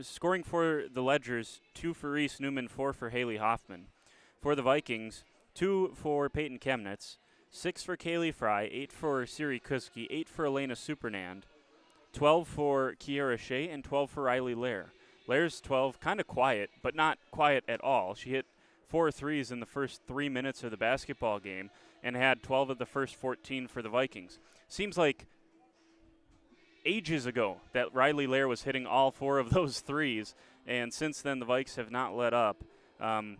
Scoring for the Ledgers, 2 for Reese Newman, 4 for Haley Hoffman. For the Vikings, 2 for Peyton Chemnitz, 6 for Kaylee Fry, 8 for Siri Kuski, 8 for Elena Supernand, 12 for Kiera Shea, and 12 for Riley Lair. Lair's 12, kind of quiet, but not quiet at all. She hit 4 threes in the first 3 minutes of the basketball game and had 12 of the first 14 for the Vikings. Seems like ages ago that Riley Lair was hitting all 4 of those threes, and since then the Vikes have not let up.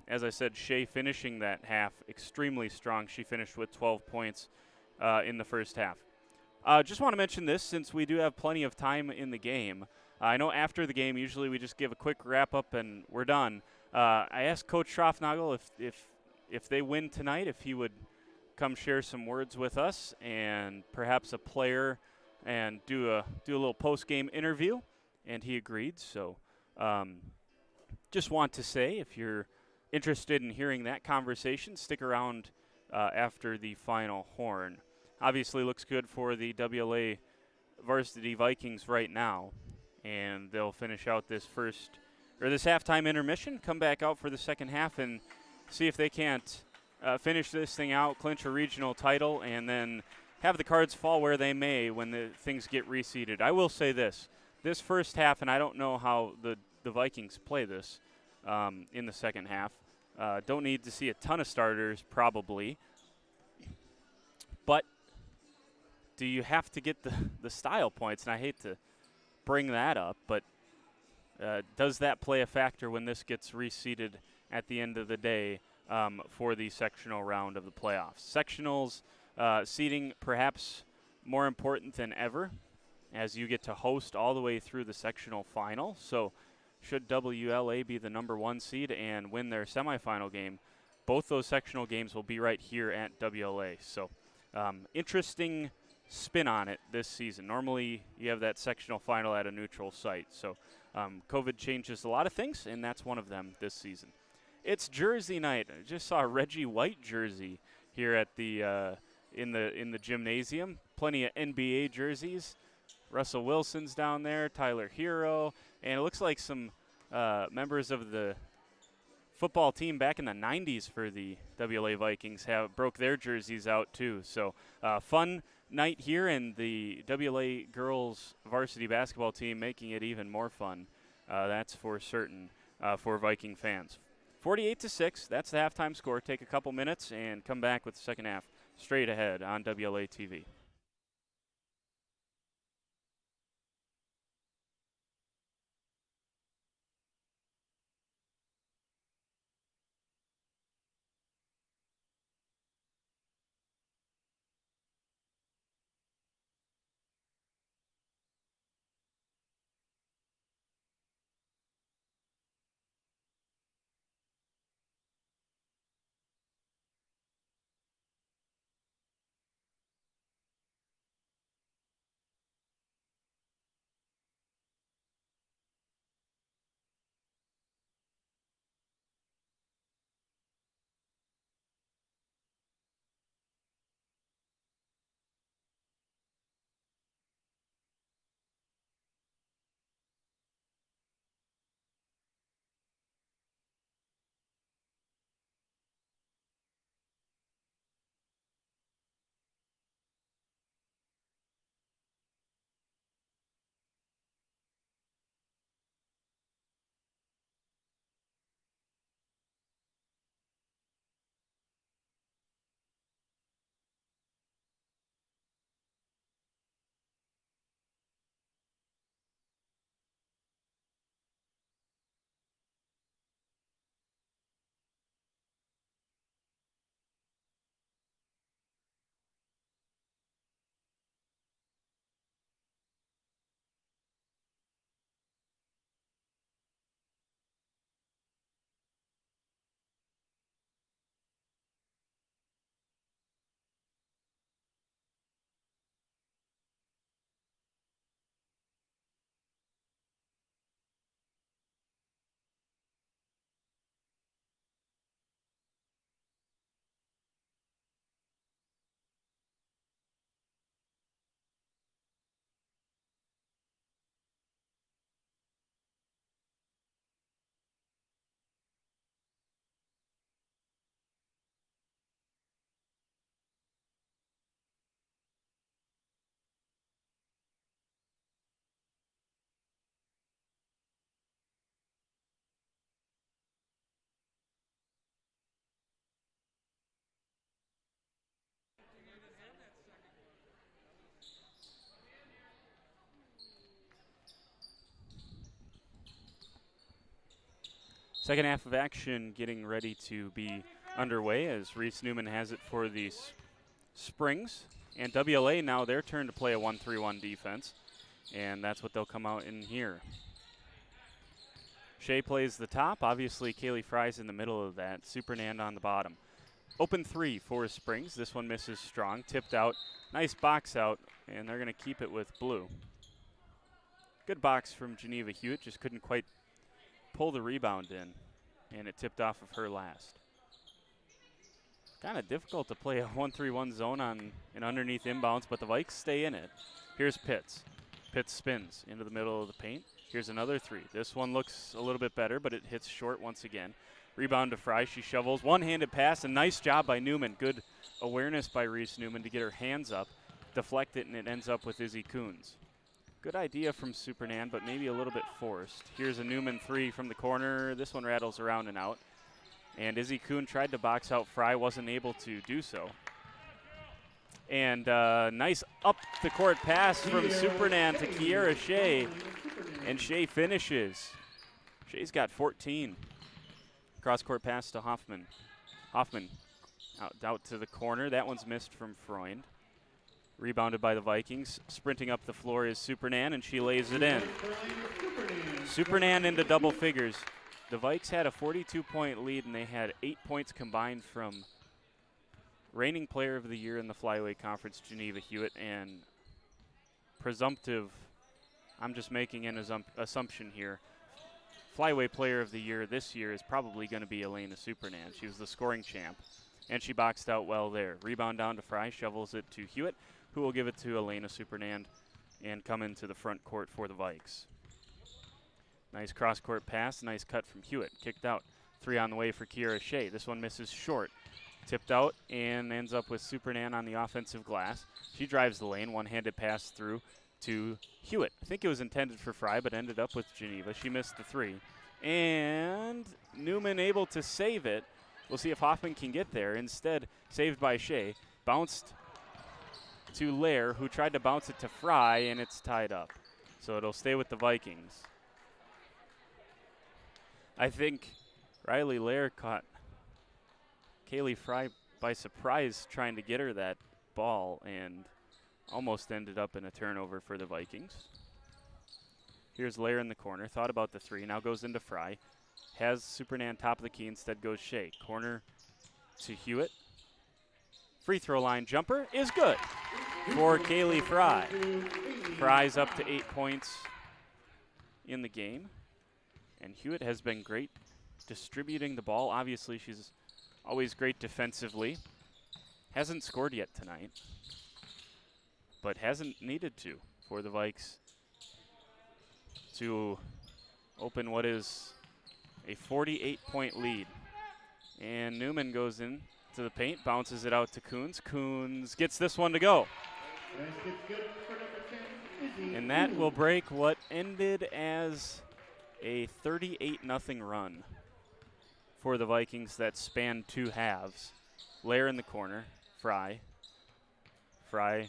As I said, Shea finishing that half extremely strong. She finished with 12 points in the first half. Just want to mention this since we do have plenty of time in the game. I know after the game, usually we just give a quick wrap-up and we're done. I asked Coach Schroffnagel if they win tonight, if he would come share some words with us and perhaps a player and do a little post-game interview, and he agreed. So just want to say, if you're interested in hearing that conversation, stick around after the final horn. Obviously looks good for the WLA Varsity Vikings right now, and they'll finish out this halftime intermission, come back out for the second half, and see if they can't finish this thing out, clinch a regional title, and then have the cards fall where they may when the things get reseeded. I will say this first half, and I don't know how the Vikings play this in the second half. Don't need to see a ton of starters probably, but do you have to get the style points? And I hate to bring that up, but does that play a factor when this gets reseeded at the end of the day for the sectional round of the playoffs? Sectionals seeding perhaps more important than ever as you get to host all the way through the sectional final. So should WLA be the number 1 seed and win their semifinal game, both those sectional games will be right here at WLA. So interesting spin on it this season. Normally you have that sectional final at a neutral site. So COVID changes a lot of things, and that's one of them this season. It's jersey night. I just saw a Reggie White jersey here at the in the gymnasium. Plenty of NBA jerseys. Russell Wilson's down there, Tyler Hero, and it looks like some members of the football team back in the 90s for the WLA Vikings broke their jerseys out too. So fun night here, and the WLA girls varsity basketball team making it even more fun. That's for certain for Viking fans. 48-6, that's the halftime score. Take a couple minutes and come back with the second half straight ahead on WLA TV. Second half of action getting ready to be underway as Reese Newman has it for the Springs. And WLA now their turn to play a 1-3-1 defense. And that's what they'll come out in here. Shea plays the top. Obviously, Kaylee Fry's in the middle of that. Supernand on the bottom. Open three for Springs. This one misses strong. Tipped out. Nice box out. And they're going to keep it with blue. Good box from Geneva Hewitt. Just couldn't quite pull the rebound in. And it tipped off of her last. Kind of difficult to play a 1-3-1 zone on an underneath inbounds, but the Vikes stay in it. Here's Pitts. Pitts spins into the middle of the paint. Here's another three. This one looks a little bit better, but it hits short once again. Rebound to Fry. She shovels. One-handed pass. A nice job by Newman. Good awareness by Reese Newman to get her hands up, deflect it, and it ends up with Izzy Coons. Good idea from Supernand, but maybe a little bit forced. Here's a Newman three from the corner. This one rattles around and out. And Izzy Coon tried to box out Fry, wasn't able to do so. And nice up-the-court pass from Supernand to Kiera Shea. And Shea finishes. Shea's got 14. Cross-court pass to Hoffman. Hoffman out to the corner. That one's missed from Freund. Rebounded by the Vikings. Sprinting up the floor is Supernand, and she lays it in. Supernand into double figures. The Vikes had a 42-point lead, and they had 8 points combined from reigning player of the year in the Flyweight Conference, Geneva Hewitt, and presumptive, I'm just making an assumption here, Flyweight player of the year this year is probably going to be Elena Supernand. She was the scoring champ, and she boxed out well there. Rebound down to Fry, shovels it to Hewitt, who will give it to Elena Supernand and come into the front court for the Vikes. Nice cross-court pass, nice cut from Hewitt. Kicked out. Three on the way for Kiera Shea. This one misses short. Tipped out and ends up with Supernand on the offensive glass. She drives the lane, one-handed pass through to Hewitt. I think it was intended for Fry, but ended up with Geneva. She missed the three. And Newman able to save it. We'll see if Hoffman can get there. Instead, saved by Shea. Bounced to Lair, who tried to bounce it to Fry, and it's tied up. So it'll stay with the Vikings. I think Riley Lair caught Kaylee Fry by surprise trying to get her that ball and almost ended up in a turnover for the Vikings. Here's Lair in the corner. Thought about the three. Now goes into Fry. Has Supernand top of the key. Instead goes Shea. Corner to Hewitt. Free throw line jumper is good for Kaylee Fry. Fry's up to 8 points in the game. And Hewitt has been great distributing the ball. Obviously, she's always great defensively. Hasn't scored yet tonight, but hasn't needed to for the Vikes to open what is a 48-point lead. And Newman goes in to the paint, bounces it out to Coons. Coons gets this one to go. And that will break what ended as a 38-0 run for the Vikings that spanned two halves. Lair in the corner, Fry. Fry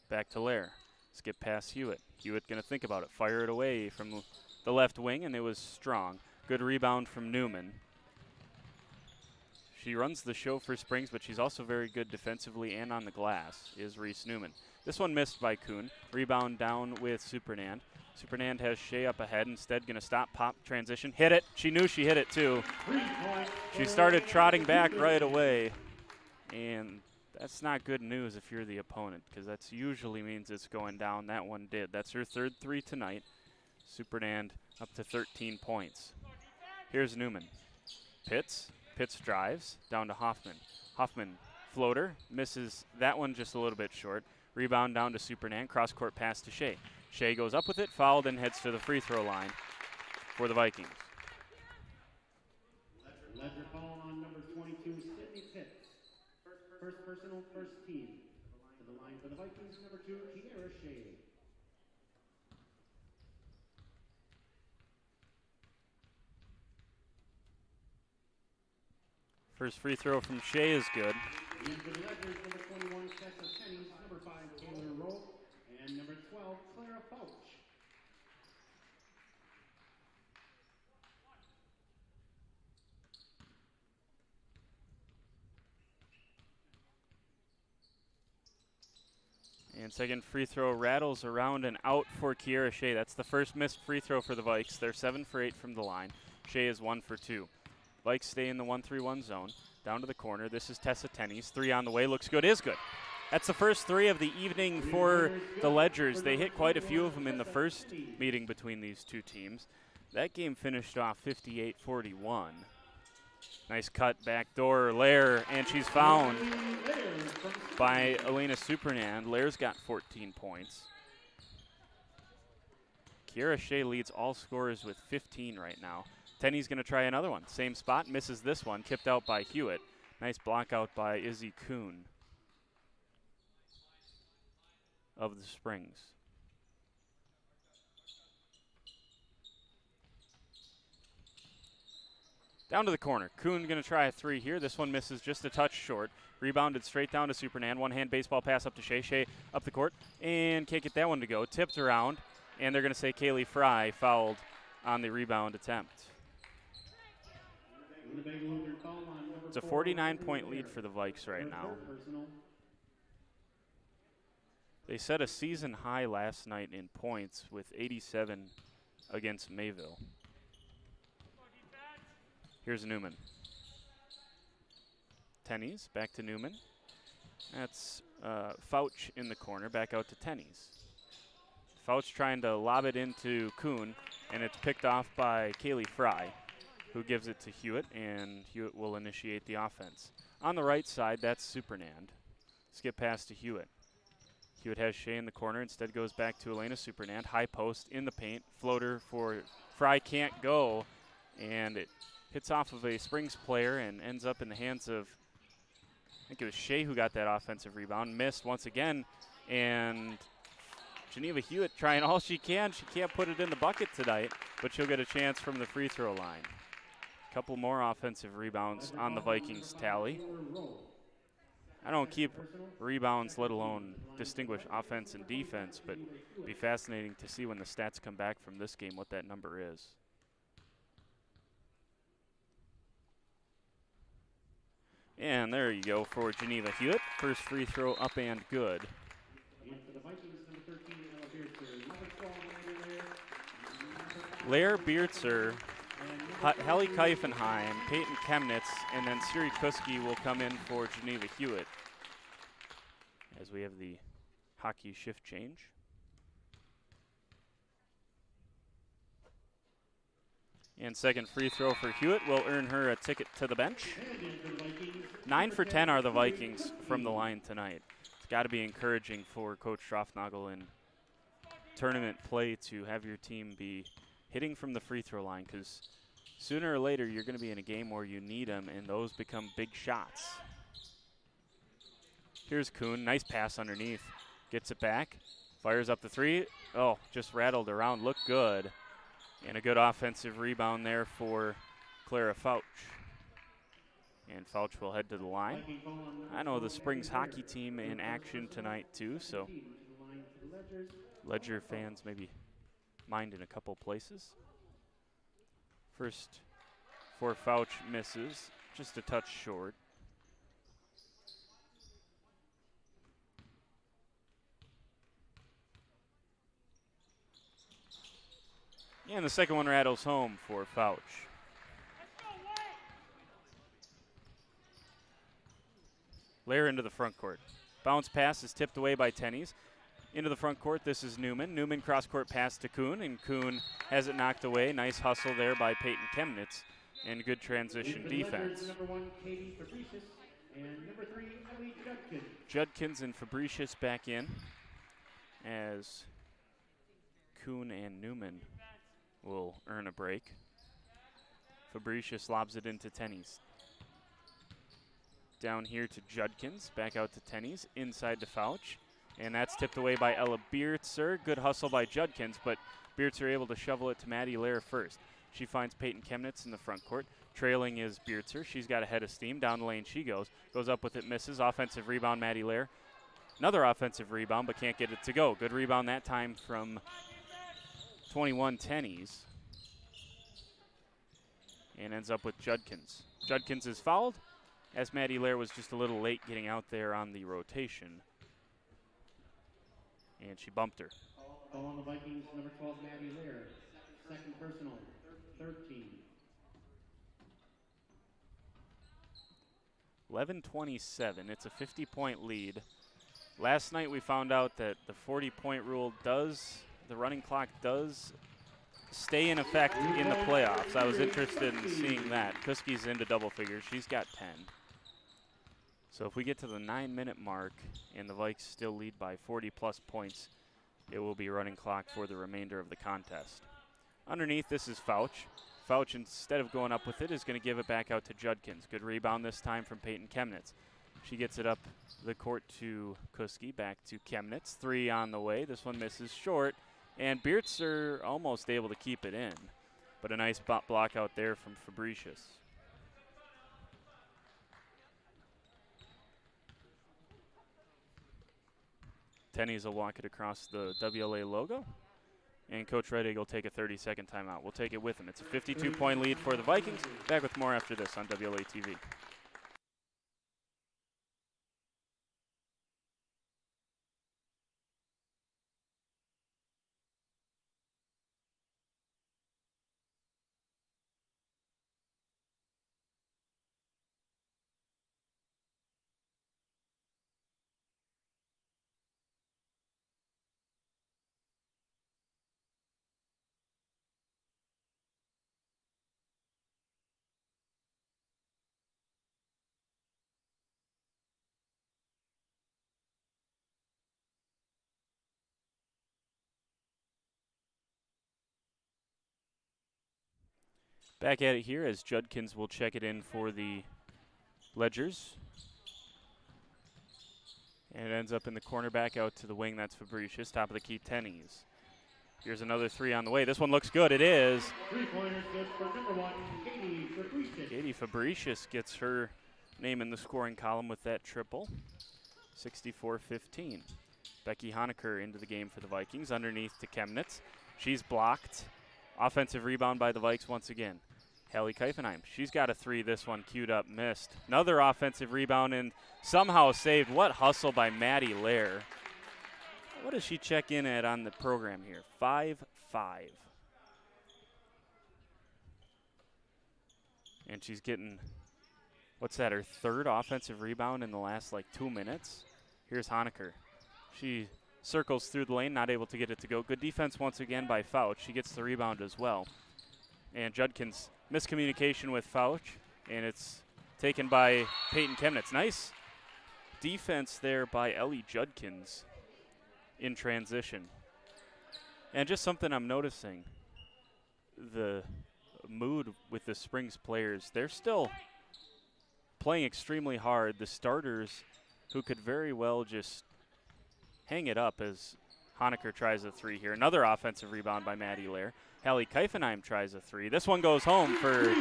back to Lair. Skip past Hewitt. Hewitt going to think about it. Fire it away from the left wing, and it was strong. Good rebound from Newman. She runs the show for Springs, but she's also very good defensively and on the glass, is Reese Newman. This one missed by Kuhn. Rebound down with Supernand. Supernand has Shea up ahead. Instead, going to stop, pop, transition. Hit it. She knew she hit it, too. She started trotting back right away. And that's not good news if you're the opponent, because that usually means it's going down. That one did. That's her third three tonight. Supernand up to 13 points. Here's Newman. Pitts. Pitts drives down to Hoffman. Hoffman, floater. Misses that one just a little bit short. Rebound down to Supernand. Cross-court pass to Shea. Shea goes up with it, fouled, and heads to the free throw line for the Vikings. Ledger call on number 22, Sydney Pitts. First personal, first team. To the line for the Vikings, number 2, Kiera Shea. First free throw from Shea is good. And for the Ledgers, number 21, Tessa Pennies, number 5, Taylor Rowe, and number 12, Clara Fouch. And second free throw rattles around and out for Kiera Shea. That's the first missed free throw for the Vikes. They're 7 for 8 from the line. Shea is 1 for 2. Vikes stay in the 1-3-1 zone. Down to the corner. This is Tessa Tenney's. 3 on the way. Looks good. Is good. That's the first 3 of the evening for the Ledgers. They hit quite a few of them in the first meeting between these two teams. That game finished off 58-41. Nice cut back door, Lair, and she's found by Elena Supernand. Lair's got 14 points. Kiera Shea leads all scorers with 15 right now. Tenney's going to try another one. Same spot, misses this one, kipped out by Hewitt. Nice block out by Izzy Kuhn of the Springs. Down to the corner. Kuhn going to try a 3 here. This one misses just a touch short. Rebounded straight down to Supernand. One-hand baseball pass up to Shea. Shea up the court and can't get that one to go. Tipped around, and they're going to say Kaylee Fry fouled on the rebound attempt. It's a 49-point lead for the Vikes right now. They set a season high last night in points with 87 against Mayville. Here's Newman. Tenney's back to Newman. That's Fouch in the corner, back out to Tenney's. Fouch trying to lob it into Kuhn, and it's picked off by Kaylee Fry, who gives it to Hewitt, and Hewitt will initiate the offense. On the right side, that's Supernand. Skip pass to Hewitt. Hewitt has Shea in the corner, instead goes back to Elena Supernand. High post in the paint, floater for Fry, can't go, and it hits off of a Springs player and ends up in the hands of, I think it was Shea who got that offensive rebound. Missed once again, and Geneva Hewitt trying all she can. She can't put it in the bucket tonight, but she'll get a chance from the free throw line. Couple more offensive rebounds on the Vikings tally. I don't keep rebounds, let alone distinguish offense and defense, but it'd be fascinating to see when the stats come back from this game what that number is. And there you go for Geneva Hewitt. First free throw up and good. Lair Beertzer, Helly Keifenheim, Peyton Chemnitz, and then Siri Kuski will come in for Geneva Hewitt as we have the hockey shift change. And second free throw for Hewitt will earn her a ticket to the bench. 9 for 10 are the Vikings from the line tonight. It's got to be encouraging for Coach Strafnagel in tournament play to have your team be hitting from the free throw line, because sooner or later you're going to be in a game where you need them, and those become big shots. Here's Kuhn. Nice pass underneath. Gets it back. Fires up the 3. Oh, just rattled around. Looked good. And a good offensive rebound there for Clara Fouch. And Fouch will head to the line. I know the Springs hockey team in action tonight too, so Ledger fans maybe mind in a couple places. First for Fouch misses, just a touch short. And the second one rattles home for Fouch. Lair into the front court. Bounce pass is tipped away by Tenney's. Into the front court, this is Newman. Newman cross-court pass to Kuhn, and Kuhn has it knocked away. Nice hustle there by Peyton Chemnitz, and good transition defense. Judkins and Fabricius back in as Kuhn and Newman will earn a break. Fabricius lobs it into Tenney's. Down here to Judkins, back out to Tenney's, inside to Fouch. And that's tipped away by Ella Beertzer. Good hustle by Judkins, but Beertzer able to shovel it to Maddie Lair first. She finds Peyton Chemnitz in the front court. Trailing is Beertzer. She's got a head of steam. Down the lane she goes. Goes up with it, misses. Offensive rebound, Maddie Lair. Another offensive rebound, but can't get it to go. Good rebound that time from 21 Tenney's. And ends up with Judkins. Judkins is fouled, as Maddie Lair was just a little late getting out there on the rotation. and she bumped her. Ball on the Vikings, number 12, Maddie Lear. Second personal, 13. 11:27. It's a 50-point lead. Last night we found out that the 40-point rule the running clock does stay in effect in the playoffs. I was interested in seeing that. Kuski's into double figures. She's got 10. So if we get to the 9-minute mark and the Vikes still lead by 40-plus points, it will be running clock for the remainder of the contest. Underneath, this is Fouch. Fouch, instead of going up with it, is going to give it back out to Judkins. Good rebound this time from Peyton Chemnitz. She gets it up the court to Kuski, back to Chemnitz. 3 on the way. This one misses short, and Beertzer almost able to keep it in. But a nice block out there from Fabricius. Tennies will walk it across the WLA logo. And Coach Redding will take a 30-second timeout. We'll take it with him. It's a 52-point lead for the Vikings. Back with more after this on WLA TV. Back at it here as Judkins will check it in for the Ledgers. And it ends up in the corner, back out to the wing. That's Fabricius, top of the key, Tennies. Here's another 3 on the way. This one looks good. It is. 3-pointers good for number 1, Katie Fabricius. Katie Fabricius gets her name in the scoring column with that triple. 64-15. Becky Honecker into the game for the Vikings. Underneath to Chemnitz. She's blocked. Offensive rebound by the Vikes once again. Hallie Keifenheim, she's got a 3, this one queued up, missed. Another offensive rebound and somehow saved. What hustle by Maddie Lair. What does she check in at on the program here? 5-5. And she's getting, what's that, her 3rd offensive rebound in the last 2 minutes? Here's Honecker. She circles through the lane, not able to get it to go. Good defense once again by Fouch. She gets the rebound as well. And Judkins, miscommunication with Fouch, and it's taken by Peyton Chemnitz. Nice defense there by Ellie Judkins in transition. And just something I'm noticing, the mood with the Springs players, they're still playing extremely hard. The starters, who could very well just hang it up as Honecker tries a 3 here. Another offensive rebound by Maddie Lair. Hallie Keifenheim tries a 3. This one goes home for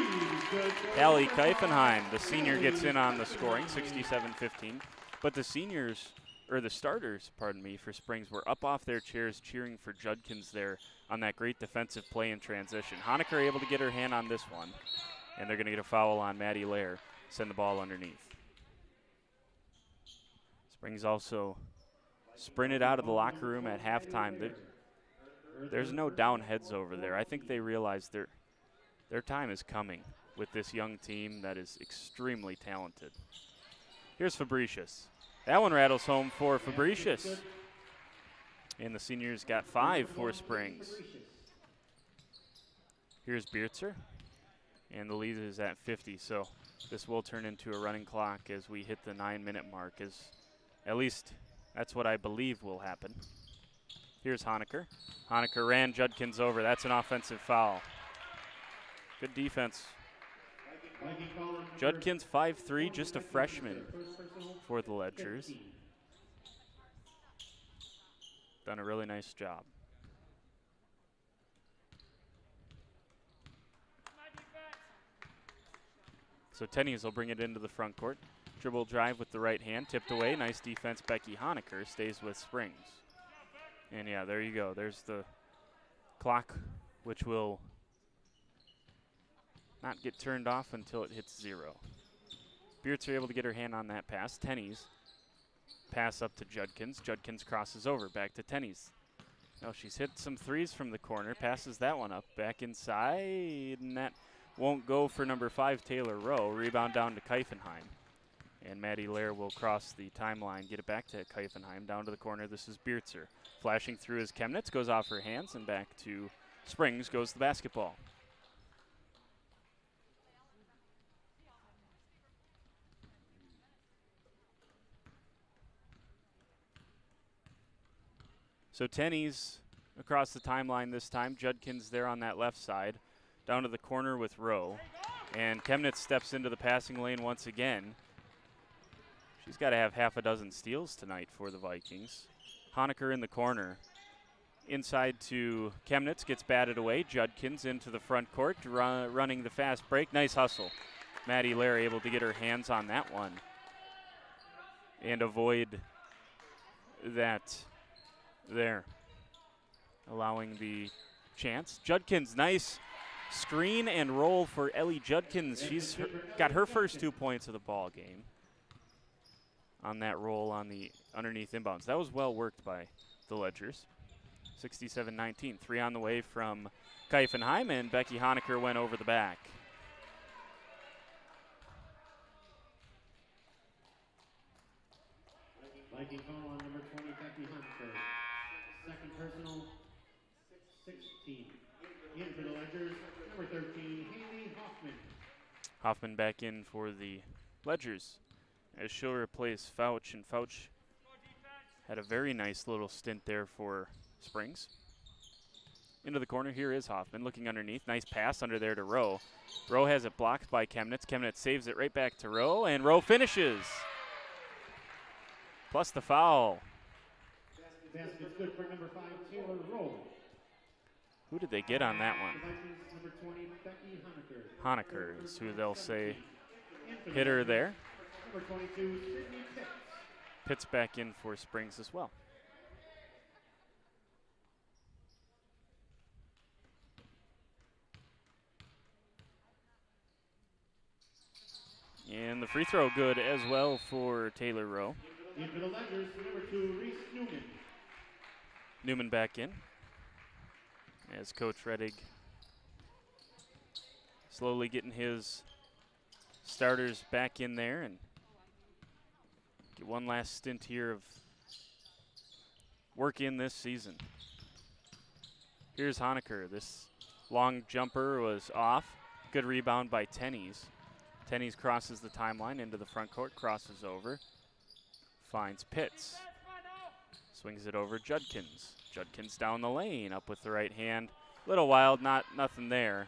Hallie Keifenheim. The senior gets in on the scoring, 67-15. But the starters, for Springs were up off their chairs cheering for Judkins there on that great defensive play in transition. Honecker able to get her hand on this one, and they're going to get a foul on Maddie Lair, send the ball underneath. Springs also sprinted out of the locker room at halftime. There's no down heads over there. I think they realize their time is coming with this young team that is extremely talented. Here's Fabricius. That one rattles home for Fabricius. And the seniors got 5 for Springs. Here's Beertzer. And the lead is at 50, so this will turn into a running clock as we hit the 9-minute mark, as at least that's what I believe will happen. Here's Honecker. Honecker ran Judkins over. That's an offensive foul. Good defense. Judkins 5'3", just a freshman for the Ledgers. Done a really nice job. So Tennies will bring it into the front court. Dribble drive with the right hand, tipped away. Nice defense. Becky Honecker stays with Springs. And yeah, there you go. There's the clock, which will not get turned off until it hits 0. Beertzer able to get her hand on that pass. Tennies Pass up to Judkins. Judkins crosses over, back to Tenney's. Oh, she's hit some threes from the corner, passes that one up, back inside, and that won't go for number 5, Taylor Rowe. Rebound down to Keifenheim. And Maddie Lair will cross the timeline, get it back to Keifenheim, down to the corner. This is Beertzer. Flashing through his Chemnitz, goes off her hands, and back to Springs goes the basketball. So Tenney's across the timeline this time. Judkins there on that left side. Down to the corner with Rowe. And Chemnitz steps into the passing lane once again. She's got to have half a dozen steals tonight for the Vikings. Honecker in the corner. Inside to Chemnitz, gets batted away. Judkins into the front court, running the fast break. Nice hustle. Maddie Lair able to get her hands on that one and avoid that there, allowing the chance. Judkins, nice screen and roll for Ellie Judkins. She's got her first 2 points of the ball game on that roll on the underneath inbounds. That was well worked by the Ledgers. 67-19, 3 on the way from Keifenheim, and Becky Honecker went over the back. Viking foul on number 20, Becky Honecker. Second personal, 16. In for the Ledgers, number 13, Haley Hoffman. Hoffman back in for the Ledgers as she'll replace Fouch, and Fouch had a very nice little stint there for Springs. Into the corner, here is Hoffman looking underneath. Nice pass under there to Rowe. Rowe has it blocked by Chemnitz. Chemnitz saves it right back to Rowe, and Rowe finishes. Plus the foul. Basket's good for number 5, Taylor Rowe. Who did they get on that one? Vikings, number 20, Becky Honecker. Honecker is who they'll say hit her there. Number 22, Sydney Pitts. Pitts back in for Springs as well. And the free throw good as well for Taylor Rowe. In for the Ledgers, number 2, Reese Newman. Newman back in as Coach Rettig slowly getting his starters back in there and get one last stint here of work in this season. Here's Honecker. This long jumper was off. Good rebound by Tenney's. Tenney's crosses the timeline into the front court, crosses over, finds Pitts. Swings it over Judkins. Judkins down the lane, up with the right hand. Little wild, nothing there.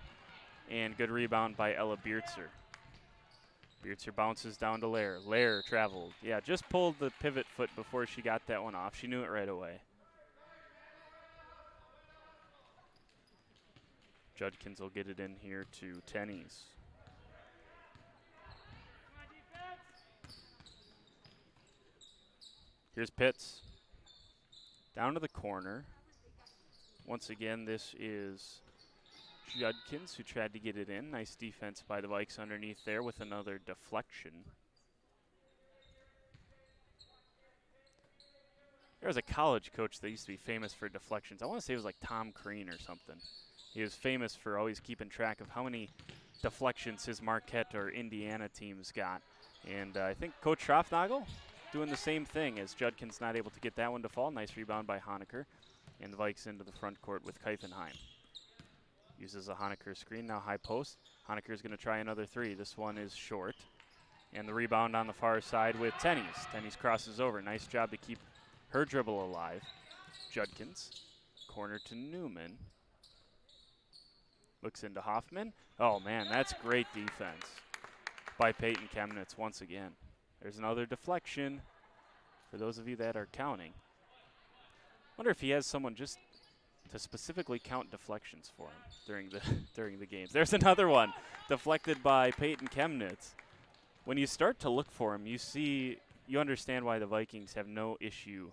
And good rebound by Ella Beertzer. Beertzer bounces down to Lair. Lair traveled. Yeah, just pulled the pivot foot before she got that one off. She knew it right away. Judkins will get it in here to Tenney's. Here's Pitts. Down to the corner. Once again, this is Judkins who tried to get it in. Nice defense by the Vikes underneath there with another deflection. There was a college coach that used to be famous for deflections. I want to say it was like Tom Crean or something. He was famous for always keeping track of how many deflections his Marquette or Indiana teams got. And I think Coach Schroffnagel doing the same thing as Judkins not able to get that one to fall. Nice rebound by Honecker. And the Vikes into the front court with Keifenheim. Uses a Honecker screen, now high post. Honecker's going to try another three. This one is short. And the rebound on the far side with Tenney's. Tenney's crosses over. Nice job to keep her dribble alive. Judkins. Corner to Newman. Looks into Hoffman. Oh, man, that's great defense by Peyton Chemnitz once again. There's another deflection for those of you that are counting. Wonder if he has someone just to specifically count deflections for him during the games. There's another one deflected by Peyton Chemnitz. When you start to look for him, you understand why the Vikings have no issue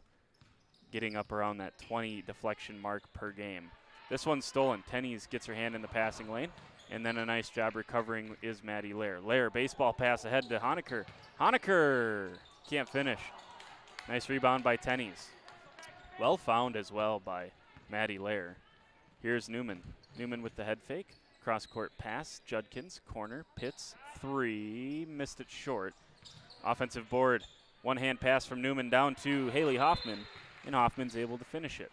getting up around that 20 deflection mark per game. This one's stolen. Tenney's gets her hand in the passing lane, and then a nice job recovering is Maddie Lair. Lair, baseball pass ahead to Honecker. Honecker can't finish. Nice rebound by Tenney's. Well found as well by Maddie Lair. Here's Newman. Newman with the head fake. Cross-court pass. Judkins, corner, Pitts, 3. Missed it short. Offensive board. One-hand pass from Newman down to Haley Hoffman, and Hoffman's able to finish it.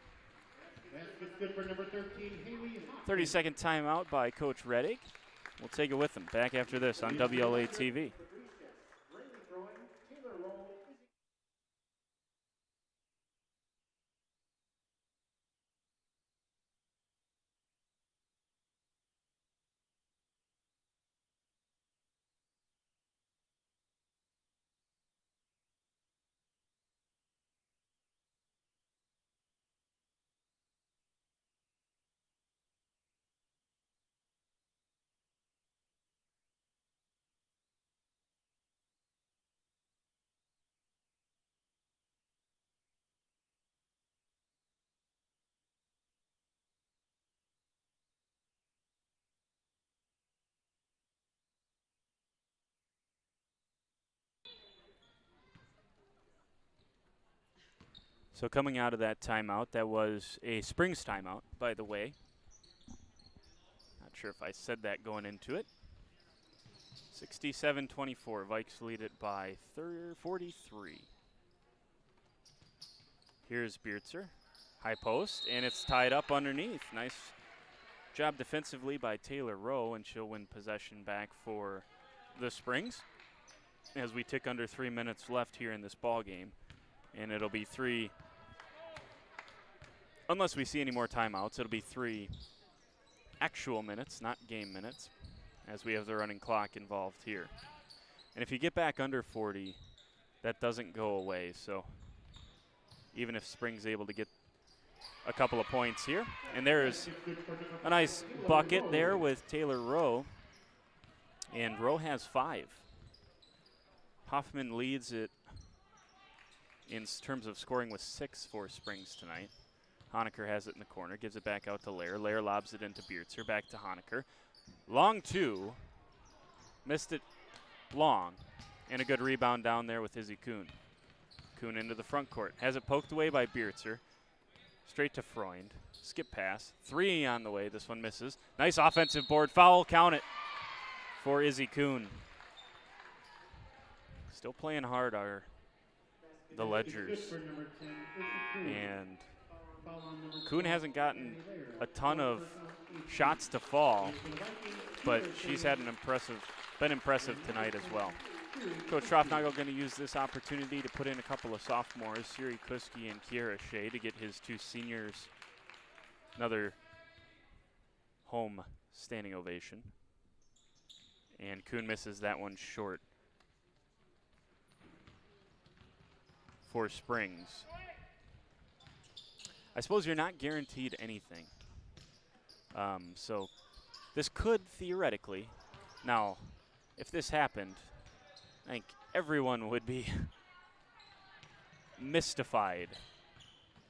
Basket's good for number 13, Haley Hoffman. 30-second timeout by Coach Reddick. We'll take it with them. Back after this on WLA TV. So coming out of that timeout, that was a Springs timeout, by the way. Not sure if I said that going into it. 67-24, Vikes lead it by 43. Here's Beertzer, high post, and it's tied up underneath. Nice job defensively by Taylor Rowe, and she'll win possession back for the Springs as we tick under 3 minutes left here in this ball game. And it'll be 3, unless we see any more timeouts, it'll be 3 actual minutes, not game minutes, as we have the running clock involved here. And if you get back under 40, that doesn't go away. So even if Springs able to get a couple of points here, and there's a nice bucket there with Taylor Rowe, and Rowe has 5. Hoffman leads it in terms of scoring with 6 for Springs tonight. Honecker has it in the corner, gives it back out to Lair. Lair lobs it into Beertzer, back to Honecker. Long 2, missed it long, and a good rebound down there with Izzy Kuhn. Kuhn into the front court, has it poked away by Beertzer. Straight to Freund, skip pass, 3 on the way, this one misses. Nice offensive board, foul, count it for Izzy Kuhn. Still playing hard are the Ledgers, and Kuhn hasn't gotten a ton of shots to fall, but she's had been impressive tonight as well. Coach Schroffnagel going to use this opportunity to put in a couple of sophomores, Siri Kuski and Kiera Shea, to get his 2 seniors another home standing ovation. And Kuhn misses that one short for Springs. I suppose you're not guaranteed anything. So this could theoretically, now if this happened, I think everyone would be mystified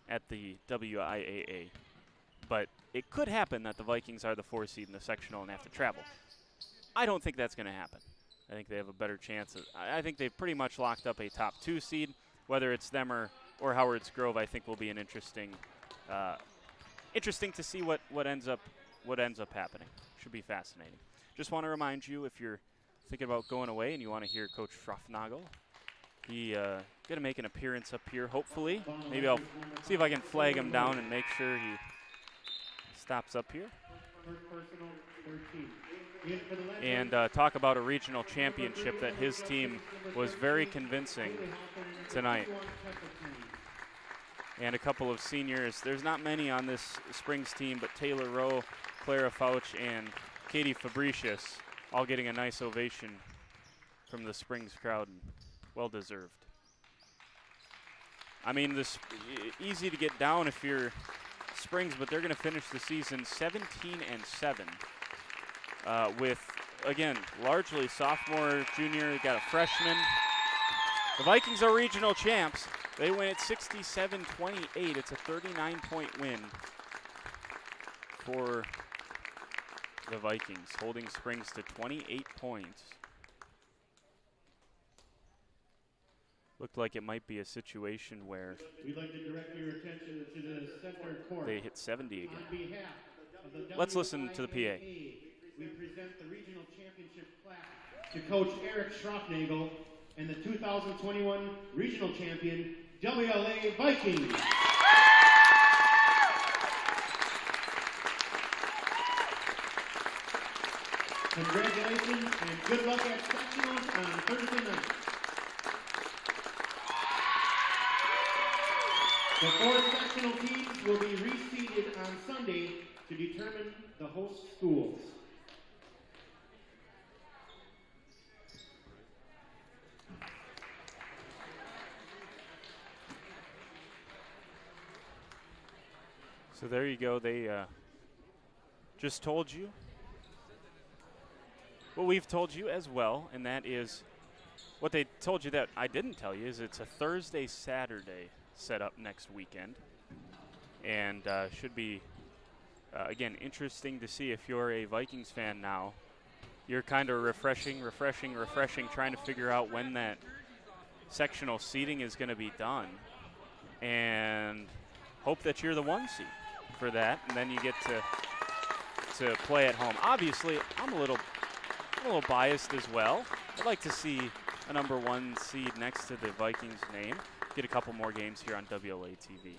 at the WIAA. But it could happen that the Vikings are the 4 seed in the sectional and have to travel. I don't think that's going to happen. I think they have a better chance. I think they've pretty much locked up a top 2 seed. Whether it's them or Howard's Grove, I think will be an interesting to see what ends up happening. Should be fascinating. Just want to remind you, if you're thinking about going away and you want to hear Coach Schroffnagel, he gonna make an appearance up here. Hopefully, maybe I'll see if I can flag him down and make sure he stops up here. And talk about a regional championship that his team was very convincing tonight. And a couple of seniors. There's not many on this Springs team, but Taylor Rowe, Clara Fouch, and Katie Fabricius all getting a nice ovation from the Springs crowd. Well deserved. I mean, this easy to get down if you're Springs, but they're going to finish the season 17-7 with, again, largely sophomore, junior, got a freshman. The Vikings are regional champs. They win at 67-28. It's a 39-point win for the Vikings, holding Springs to 28 points. Looked like it might be a situation where We'd like to direct your attention to the center court. they hit 70 again. On behalf of the Let's listen to the PA. WIAA, we present the regional championship plaque to Coach Eric Schroffnagel and the 2021 regional champion, WLA Vikings. Congratulations and good luck at sectionals on Thursday night. The 4 sectional teams will be reseeded on Sunday to determine the host schools. So there you go. They just told you what we've told you as well, and that is what they told you that I didn't tell you is it's a Thursday-Saturday setup next weekend, and should be, again, interesting to see if you're a Vikings fan now. You're kind of refreshing, trying to figure out when that sectional seating is going to be done, and hope that you're the 1 seed for that, and then you get to play at home. Obviously, I'm a little biased as well. I'd like to see a number 1 seed next to the Vikings name. Get a couple more games here on WLA TV.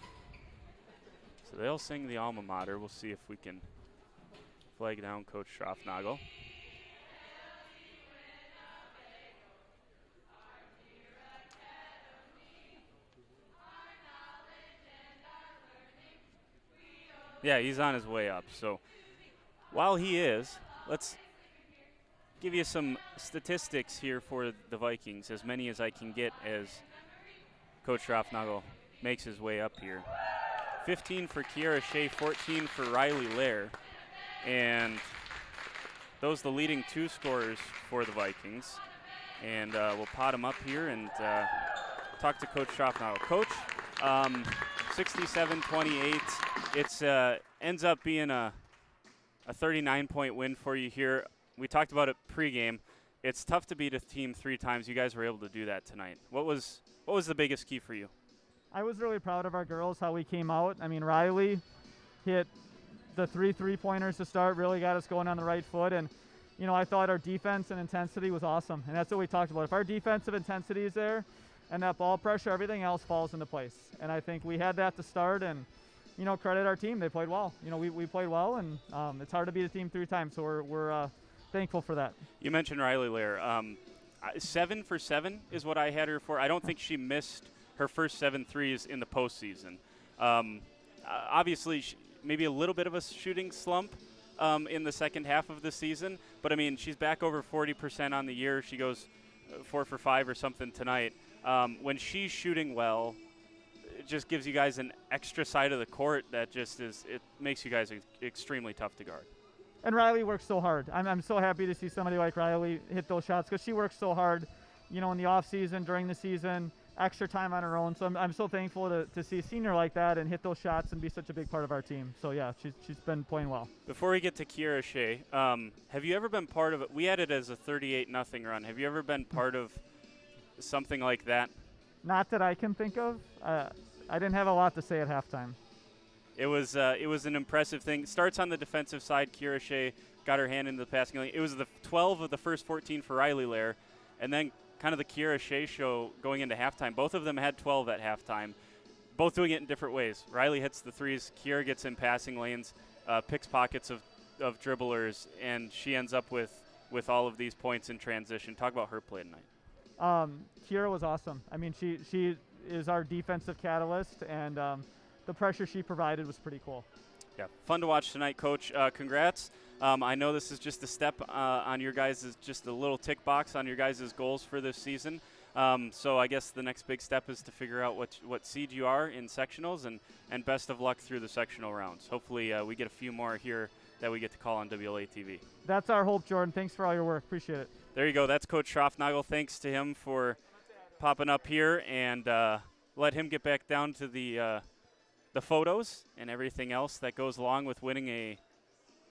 So they'll sing the alma mater. We'll see if we can flag down Coach Schroffnagel. Yeah, he's on his way up. So while he is, let's give you some statistics here for the Vikings, as many as I can get as Coach Schroffnagel makes his way up here. 15 for Kiara Shea, 14 for Riley Lair. And those are the leading 2 scorers for the Vikings. And we'll pot them up here and talk to Coach Schroffnagel. Coach, 67-28. It's ends up being a 39-point win for you here. We talked about it pregame. It's tough to beat a team 3 times. You guys were able to do that tonight. What was the biggest key for you? I was really proud of our girls, how we came out. I mean, Riley hit the 3 3-pointers to start, really got us going on the right foot. And, you know, I thought our defense and intensity was awesome. And that's what we talked about. If our defensive intensity is there and that ball pressure, everything else falls into place. And I think we had that to start. And, you know, credit our team. They played well. You know, we played well. And it's hard to beat a team 3 times. So we're thankful for that. You mentioned Riley Lair. 7 for 7 is what I had her for. I don't think she missed her first 7 threes in the postseason. Obviously, maybe a little bit of a shooting slump in the second half of the season, but I mean, she's back over 40% on the year. She goes 4 for 5 or something tonight. When she's shooting well, it just gives you guys an extra side of the court that just it makes you guys extremely tough to guard. And Riley works so hard. I'm so happy to see somebody like Riley hit those shots because she works so hard, you know, in the off season, during the season, extra time on her own. So I'm so thankful to see a senior like that and hit those shots and be such a big part of our team. So yeah, she's been playing well. Before we get to Kiara Shea, have you ever been part of it? We had it as a 38-0 run. Have you ever been part of something like that? Not that I can think of. I didn't have a lot to say at halftime. It was an impressive thing. Starts on the defensive side. Kiara Shea got her hand in the passing lane. It was the 12 of the first 14 for Riley Lair, and then kind of the Kiara Shea show going into halftime. Both of them had 12 at halftime, both doing it in different ways. Riley hits the threes. Kiara gets in passing lanes, picks pockets of dribblers, and she ends up with all of these points in transition. Talk about her play tonight. Kiara was awesome. I mean, she is our defensive catalyst, and the pressure she provided was pretty cool. Yeah, fun to watch tonight, Coach. Congrats. I know this is just a step on your guys' just a little tick box on your guys' goals for this season. So I guess the next big step is to figure out what seed you are in sectionals, and best of luck through the sectional rounds. Hopefully we get a few more here that we get to call on WLA TV. That's our hope, Jordan. Thanks for all your work. Appreciate it. There you go. That's Coach Schroffnagel. Thanks to him for popping up here, and let him get back down to the photos and everything else that goes along with winning a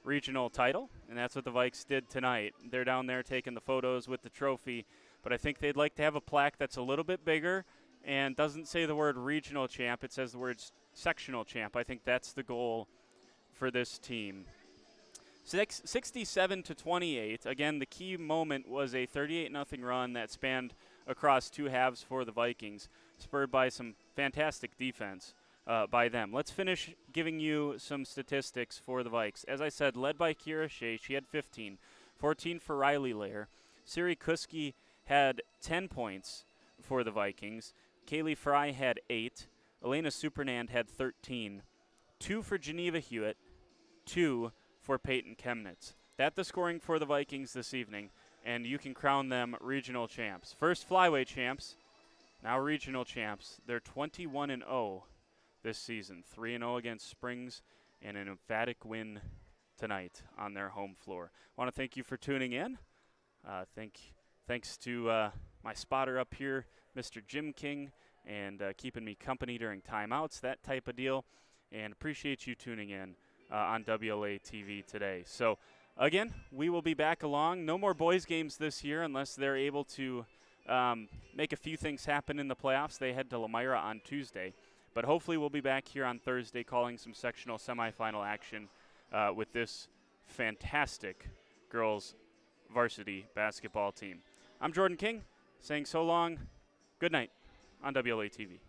regional title, and that's what the Vikes did tonight. They're down there taking the photos with the trophy, but I think they'd like to have a plaque that's a little bit bigger and doesn't say the word regional champ. It says the word sectional champ. I think that's the goal for this team. 67-28. Again, the key moment was a 38-0 run that spanned across two halves for the Vikings, spurred by some fantastic defense by them. Let's finish giving you some statistics for the Vikes. As I said, led by Kira Shea, she had 15. 14 for Riley Lair. Siri Kuski had 10 points for the Vikings. Kaylee Fry had 8. Elena Supernand had 13. 2 for Geneva Hewitt. 2 for Peyton Chemnitz. That's the scoring for the Vikings this evening, and you can crown them regional champs. First flyweight champs, now regional champs. They're 21-0 this season, 3-0 against Springs, and an emphatic win tonight on their home floor. I want to thank you for tuning in. Thanks to my spotter up here, Mr. Jim King, and keeping me company during timeouts, that type of deal, and appreciate you tuning in on WLA TV today. So, again, we will be back along. No more boys games this year unless they're able to make a few things happen in the playoffs. They head to Lomira on Tuesday. But hopefully we'll be back here on Thursday calling some sectional semifinal action with this fantastic girls varsity basketball team. I'm Jordan King saying so long. Good night on WLA TV.